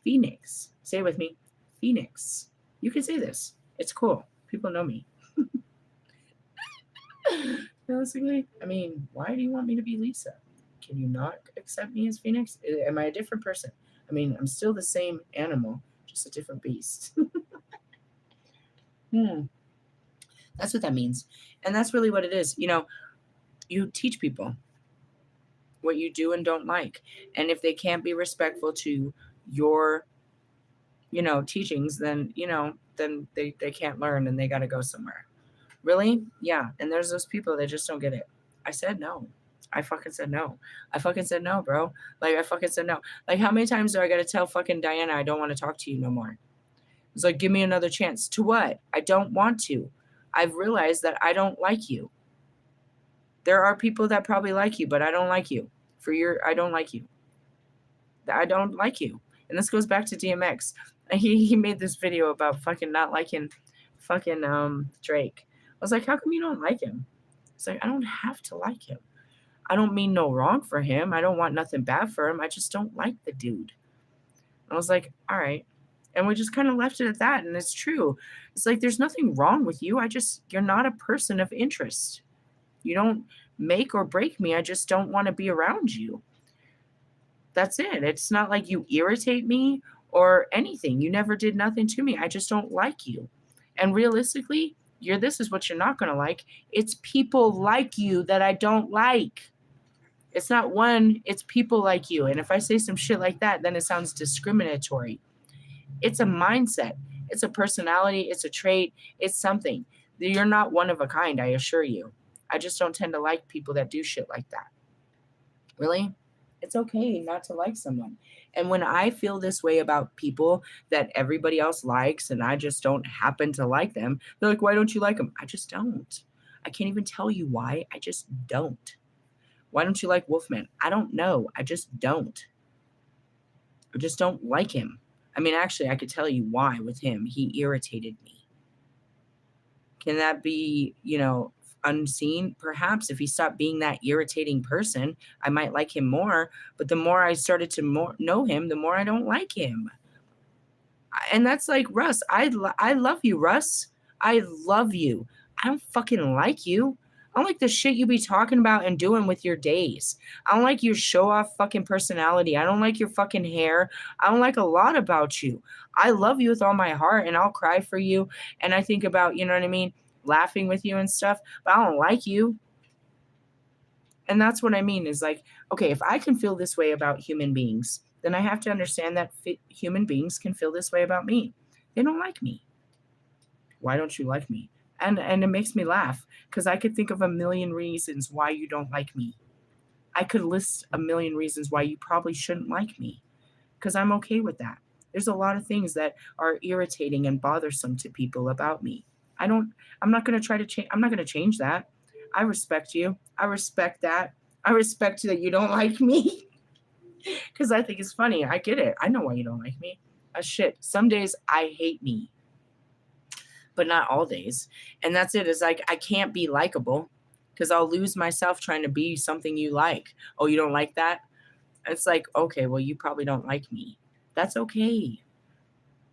Phoenix. Say it with me. Phoenix. You can say this. It's cool. People know me. Realistically, I mean, why do you want me to be Lisa? Can you not accept me as Phoenix? Am I a different person? I mean, I'm still the same animal, just a different beast. That's what that means. And that's really what it is. You teach people what you do and don't like. And if they can't be respectful to your, teachings, then, then they can't learn and they got to go somewhere. Really? Yeah. And there's those people that just don't get it. I said no. I fucking said no. I fucking said no, bro. Like, I fucking said no. Like, how many times do I got to tell fucking Diana I don't want to talk to you no more? It's like, give me another chance. To what? I don't want to. I've realized that I don't like you. There are people that probably like you, but I don't like you. I don't like you. I don't like you. And this goes back to DMX. He made this video about fucking not liking fucking Drake. I was like, how come you don't like him? It's like, I don't have to like him. I don't mean no wrong for him. I don't want nothing bad for him. I just don't like the dude. I was like, all right. And we just kind of left it at that. And it's true. It's like, there's nothing wrong with you. You're not a person of interest. You don't make or break me. I just don't want to be around you. That's it. It's not like you irritate me or anything. You never did nothing to me. I just don't like you. And realistically, this is what you're not going to like. It's people like you that I don't like. It's not one, it's people like you. And if I say some shit like that, then it sounds discriminatory. It's a mindset. It's a personality. It's a trait. It's something. You're not one of a kind, I assure you. I just don't tend to like people that do shit like that. Really? It's okay not to like someone. And when I feel this way about people that everybody else likes and I just don't happen to like them, they're like, why don't you like them? I just don't. I can't even tell you why. I just don't. Why don't you like Wolfman? I don't know. I just don't. I just don't like him. I mean, actually, I could tell you why with him. He irritated me. Can that be, unseen? Perhaps if he stopped being that irritating person, I might like him more. But the more I started to know him, the more I don't like him. And that's like Russ. I love you, Russ. I love you. I don't fucking like you. I don't like the shit you be talking about and doing with your days. I don't like your show off fucking personality. I don't like your fucking hair. I don't like a lot about you. I love you with all my heart and I'll cry for you. And I think about, you know what I mean, laughing with you and stuff, but I don't like you. And that's what I mean is like, okay, if I can feel this way about human beings, then I have to understand that human beings can feel this way about me. They don't like me. Why don't you like me? And it makes me laugh because I could think of a million reasons why you don't like me. I could list a million reasons why you probably shouldn't like me because I'm okay with that. There's a lot of things that are irritating and bothersome to people about me. I don't I'm not going to try to change I'm not going to change that. I respect you. I respect that. I respect that you don't like me because I think it's funny. I get it. I know why you don't like me. Shit. Some days I hate me, but not all days. And that's it. It's like I can't be likable because I'll lose myself trying to be something you like. Oh, you don't like that? It's like, okay, well, you probably don't like me. That's okay.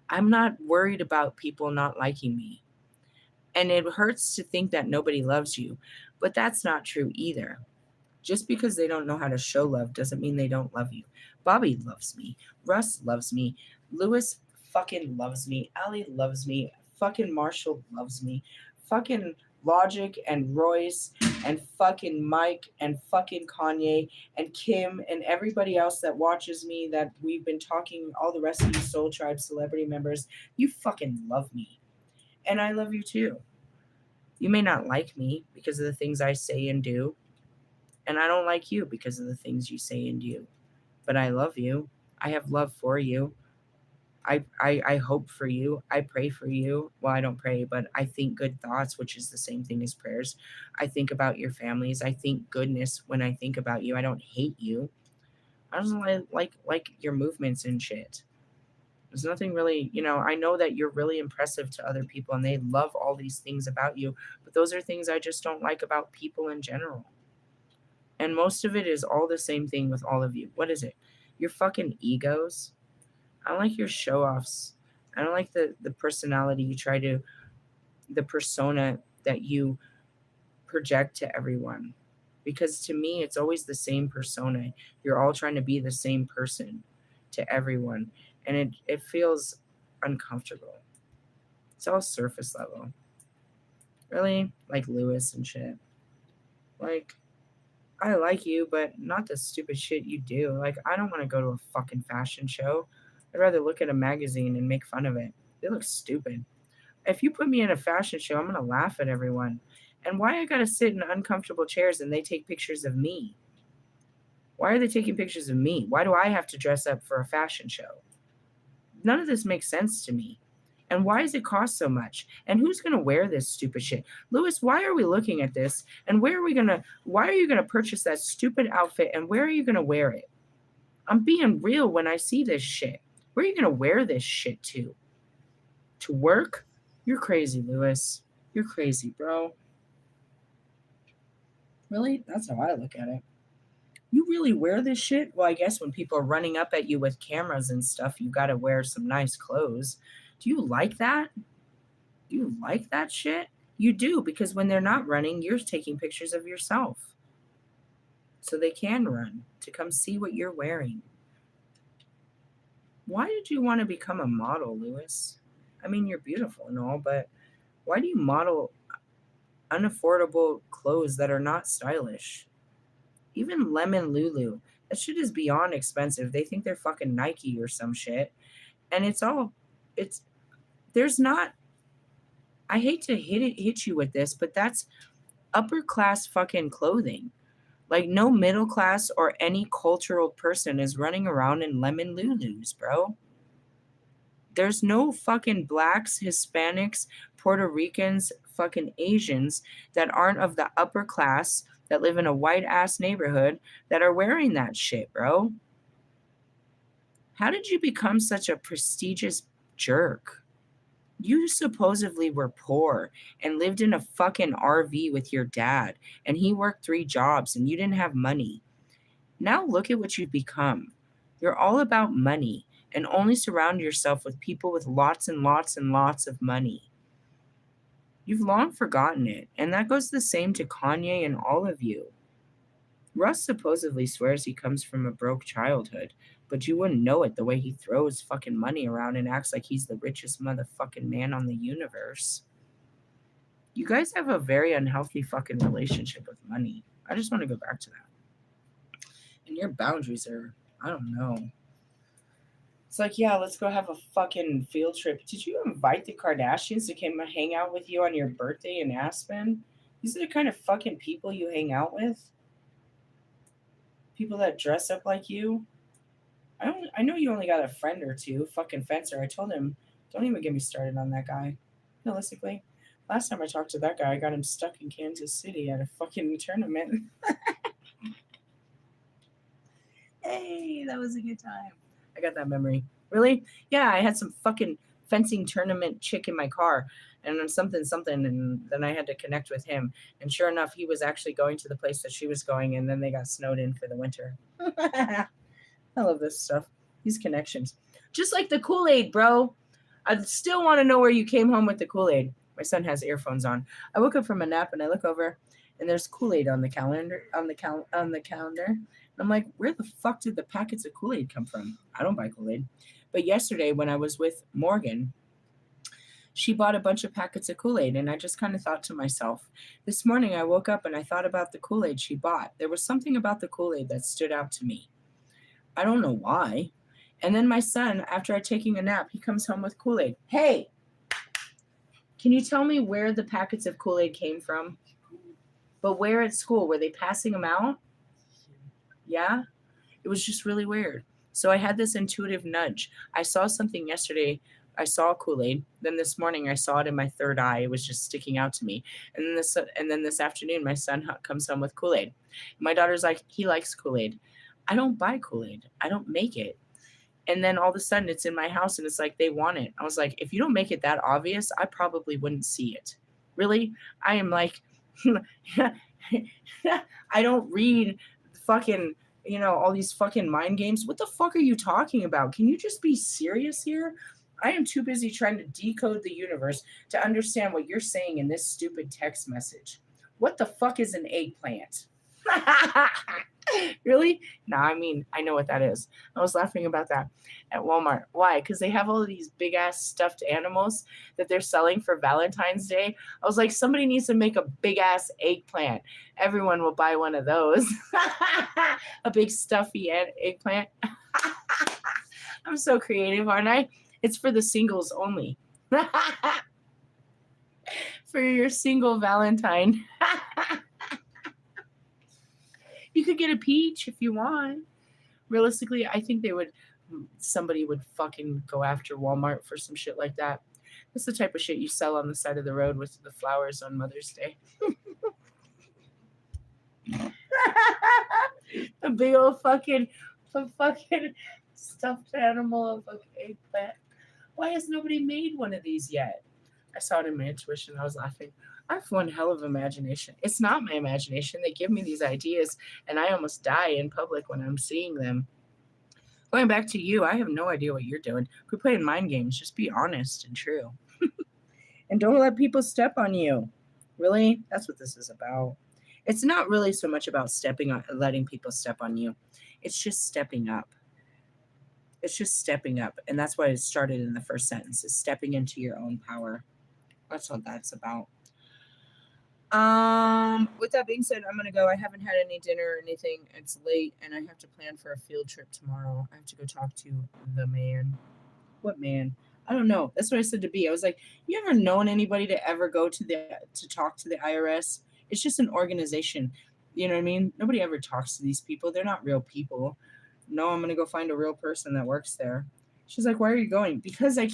I'm not worried about people not liking me. And it hurts to think that nobody loves you, but that's not true either. Just because they don't know how to show love doesn't mean they don't love you. Bobby loves me. Russ loves me. Lewis fucking loves me. Allie loves me. Fucking Marshall loves me. Fucking Logic and Royce and fucking Mike and fucking Kanye and Kim and everybody else that watches me that we've been talking, all the rest of you Soul Tribe celebrity members, you fucking love me. And I love you too. You may not like me because of the things I say and do, and I don't like you because of the things you say and do. But I love you. I have love for you. I hope for you. I pray for you. Well, I don't pray, but I think good thoughts, which is the same thing as prayers. I think about your families. I think goodness when I think about you. I don't hate you. I just like your movements and shit. There's nothing really, I know that you're really impressive to other people and they love all these things about you, but those are things I just don't like about people in general. And most of it is all the same thing with all of you. What is it? Your fucking egos. I don't like your show offs. I don't like the personality you try to, the persona that you project to everyone. Because to me, it's always the same persona. You're all trying to be the same person to everyone. And it feels uncomfortable. It's all surface level. Really? Like Lewis and shit. Like, I like you, but not the stupid shit you do. Like, I don't want to go to a fucking fashion show. I'd rather look at a magazine and make fun of it. They look stupid. If you put me in a fashion show, I'm going to laugh at everyone. And why I got to sit in uncomfortable chairs and they take pictures of me? Why are they taking pictures of me? Why do I have to dress up for a fashion show? None of this makes sense to me. And why does it cost so much? And who's going to wear this stupid shit? Lewis, why are we looking at this? And why are you going to purchase that stupid outfit? And where are you going to wear it? I'm being real when I see this shit. Where are you going to wear this shit to? To work? You're crazy, Lewis. You're crazy, bro. Really? That's how I look at it. You really wear this shit? Well, I guess when people are running up at you with cameras and stuff, you got to wear some nice clothes. Do you like that? Do you like that shit? You do, because when they're not running, you're taking pictures of yourself. So they can run to come see what you're wearing. Why did you want to become a model, Lewis? I mean, you're beautiful and all, but why do you model unaffordable clothes that are not stylish? Even Lemon Lulu, that shit is beyond expensive. They think they're fucking Nike or some shit. And it's there's not I hate to hit you with this, but that's upper class fucking clothing. Like no middle class or any cultural person is running around in Lemon Lulus, bro. There's no fucking blacks, Hispanics, Puerto Ricans, fucking Asians that aren't of the upper class that live in a white ass neighborhood that are wearing that shit, bro. How did you become such a prestigious jerk? You supposedly were poor and lived in a fucking RV with your dad, and he worked 3 jobs and you didn't have money. Now look at what you've become. You're all about money and only surround yourself with people with lots and lots and lots of money. You've long forgotten it, and that goes the same to Kanye and all of you. Russ supposedly swears he comes from a broke childhood, but you wouldn't know it the way he throws fucking money around and acts like he's the richest motherfucking man on the universe. You guys have a very unhealthy fucking relationship with money. I just want to go back to that. And your boundaries are, I don't know. It's like, yeah, let's go have a fucking field trip. Did you invite the Kardashians to come hang out with you on your birthday in Aspen? These are the kind of fucking people you hang out with? People that dress up like you? I know you only got a friend or two, fucking Fencer. I told him, don't even get me started on that guy. Realistically, last time I talked to that guy, I got him stuck in Kansas City at a fucking tournament. Hey, that was a good time. I got that memory. Really? Yeah, I had some fucking fencing tournament chick in my car and something, and then I had to connect with him. And sure enough, he was actually going to the place that she was going, and then they got snowed in for the winter. I love this stuff. These connections. Just like the Kool-Aid, bro. I still want to know where you came home with the Kool-Aid. My son has earphones on. I woke up from a nap and I look over and there's Kool-Aid on the calendar. And I'm like, where the fuck did the packets of Kool-Aid come from? I don't buy Kool-Aid. But yesterday when I was with Morgan, she bought a bunch of packets of Kool-Aid, and I just kind of thought to myself, this morning I woke up and I thought about the Kool-Aid she bought. There was something about the Kool-Aid that stood out to me. I don't know why. And then my son, after taking a nap, he comes home with Kool-Aid. Hey, can you tell me where the packets of Kool-Aid came from? But where at school? Were they passing them out? Yeah? It was just really weird. So I had this intuitive nudge. I saw something yesterday. I saw Kool-Aid. Then this morning I saw it in my third eye. It was just sticking out to me. And then this afternoon, my son comes home with Kool-Aid. My daughter's like, he likes Kool-Aid. I don't buy Kool-Aid. I don't make it. And then all of a sudden it's in my house and it's like they want it. I was like, if you don't make it that obvious, I probably wouldn't see it. Really? I am like, I don't read fucking, all these fucking mind games. What the fuck are you talking about? Can you just be serious here? I am too busy trying to decode the universe to understand what you're saying in this stupid text message. What the fuck is an eggplant? Really? No, I mean, I know what that is. I was laughing about that at Walmart. Why? Because they have all of these big ass stuffed animals that they're selling for Valentine's Day. I was like, somebody needs to make a big ass eggplant. Everyone will buy one of those. A big stuffy eggplant. I'm so creative, aren't I? It's for the singles only. For your single Valentine. You could get a peach if you want. Realistically, I think somebody would fucking go after Walmart for some shit like that. That's the type of shit you sell on the side of the road with the flowers on Mother's Day. A big old fucking stuffed animal of an eggplant. Why has nobody made one of these yet? I saw it in my intuition. I was laughing. I have one hell of imagination. It's not my imagination. They give me these ideas, and I almost die in public when I'm seeing them. Going back to you, I have no idea what you're doing. Quit playing mind games. Just be honest and true. And don't let people step on you. Really? That's what this is about. It's not really so much about letting people step on you. It's just stepping up. It's just stepping up. And that's why it started in the first sentence, is stepping into your own power. That's what that's about. With that being said, I'm gonna go. I haven't had any dinner or anything. It's late and I have to plan for a field trip tomorrow. I have to go talk to the man. What man? I don't know. That's what I said to B. I was like, you ever known anybody to ever go to talk to the IRS? It's just an organization. You know what I mean? Nobody ever talks to these people. They're not real people. No, I'm gonna go find a real person that works there. She's like, why are you going? Because I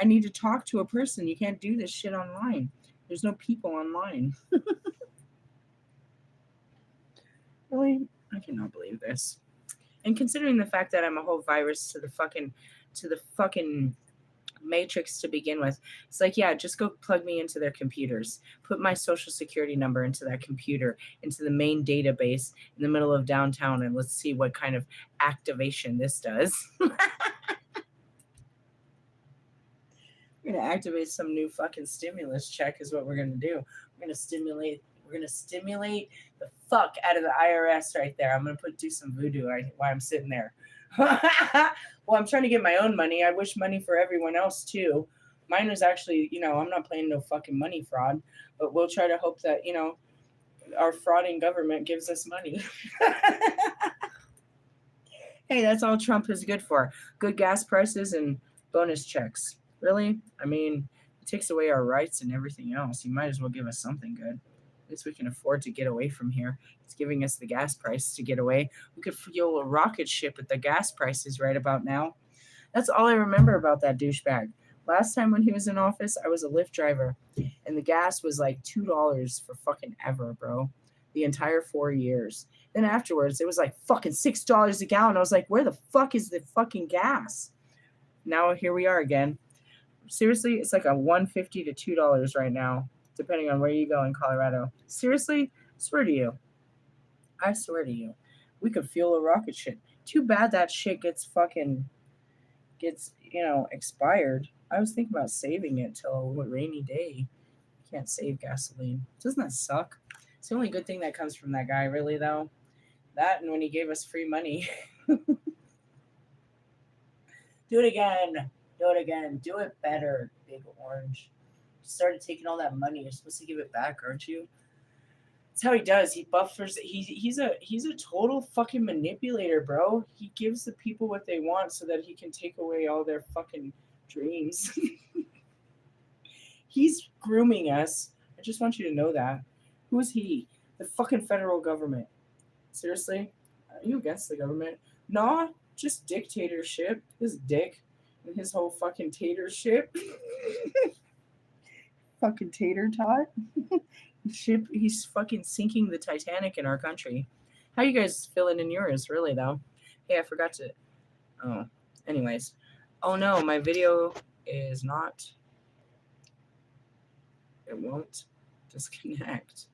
need to talk to a person. You can't do this shit online. There's no people online. Really? I cannot believe this. And considering the fact that I'm a whole virus to the fucking matrix to begin with, it's like, yeah, just go plug me into their computers. Put my social security number into that computer, into the main database in the middle of downtown, and let's see what kind of activation this does. We're gonna activate some new fucking stimulus check is what we're gonna do. We're gonna stimulate the fuck out of the IRS right there. I'm gonna do some voodoo while I'm sitting there. Well, I'm trying to get my own money. I wish money for everyone else too. Mine was actually, I'm not playing no fucking money fraud, but we'll try to hope that, our frauding government gives us money. Hey, that's all Trump is good for. Good gas prices and bonus checks. Really? I mean, it takes away our rights and everything else. You might as well give us something good. At least we can afford to get away from here. It's giving us the gas price to get away. We could fuel a rocket ship at the gas prices right about now. That's all I remember about that douchebag. Last time when he was in office, I was a Lyft driver, and the gas was like $2 for fucking ever, bro. The entire 4 years. Then afterwards, it was like fucking $6 a gallon. I was like, where the fuck is the fucking gas? Now here we are again. Seriously, it's like a $1.50 to $2 right now, depending on where you go in Colorado. Seriously, swear to you. I swear to you. We could fuel a rocket ship. Too bad that shit gets expired. I was thinking about saving it till a rainy day. Can't save gasoline. Doesn't that suck? It's the only good thing that comes from that guy, really, though. That and when he gave us free money. Do it again. Do it again. Do it better, Big Orange. You started taking all that money. You're supposed to give it back, aren't you? That's how he does. He buffers. He's a total fucking manipulator, bro. He gives the people what they want so that he can take away all their fucking dreams. He's grooming us. I just want you to know that. Who is he? The fucking federal government. Seriously? Are you against the government? Nah, just dictatorship. His dick and his whole fucking tatership. Fucking tater tot. Ship, he's fucking sinking the Titanic in our country. How you guys feeling in yours, really, though? Hey, I forgot to. Oh, anyways. Oh no, my video is not. It won't disconnect.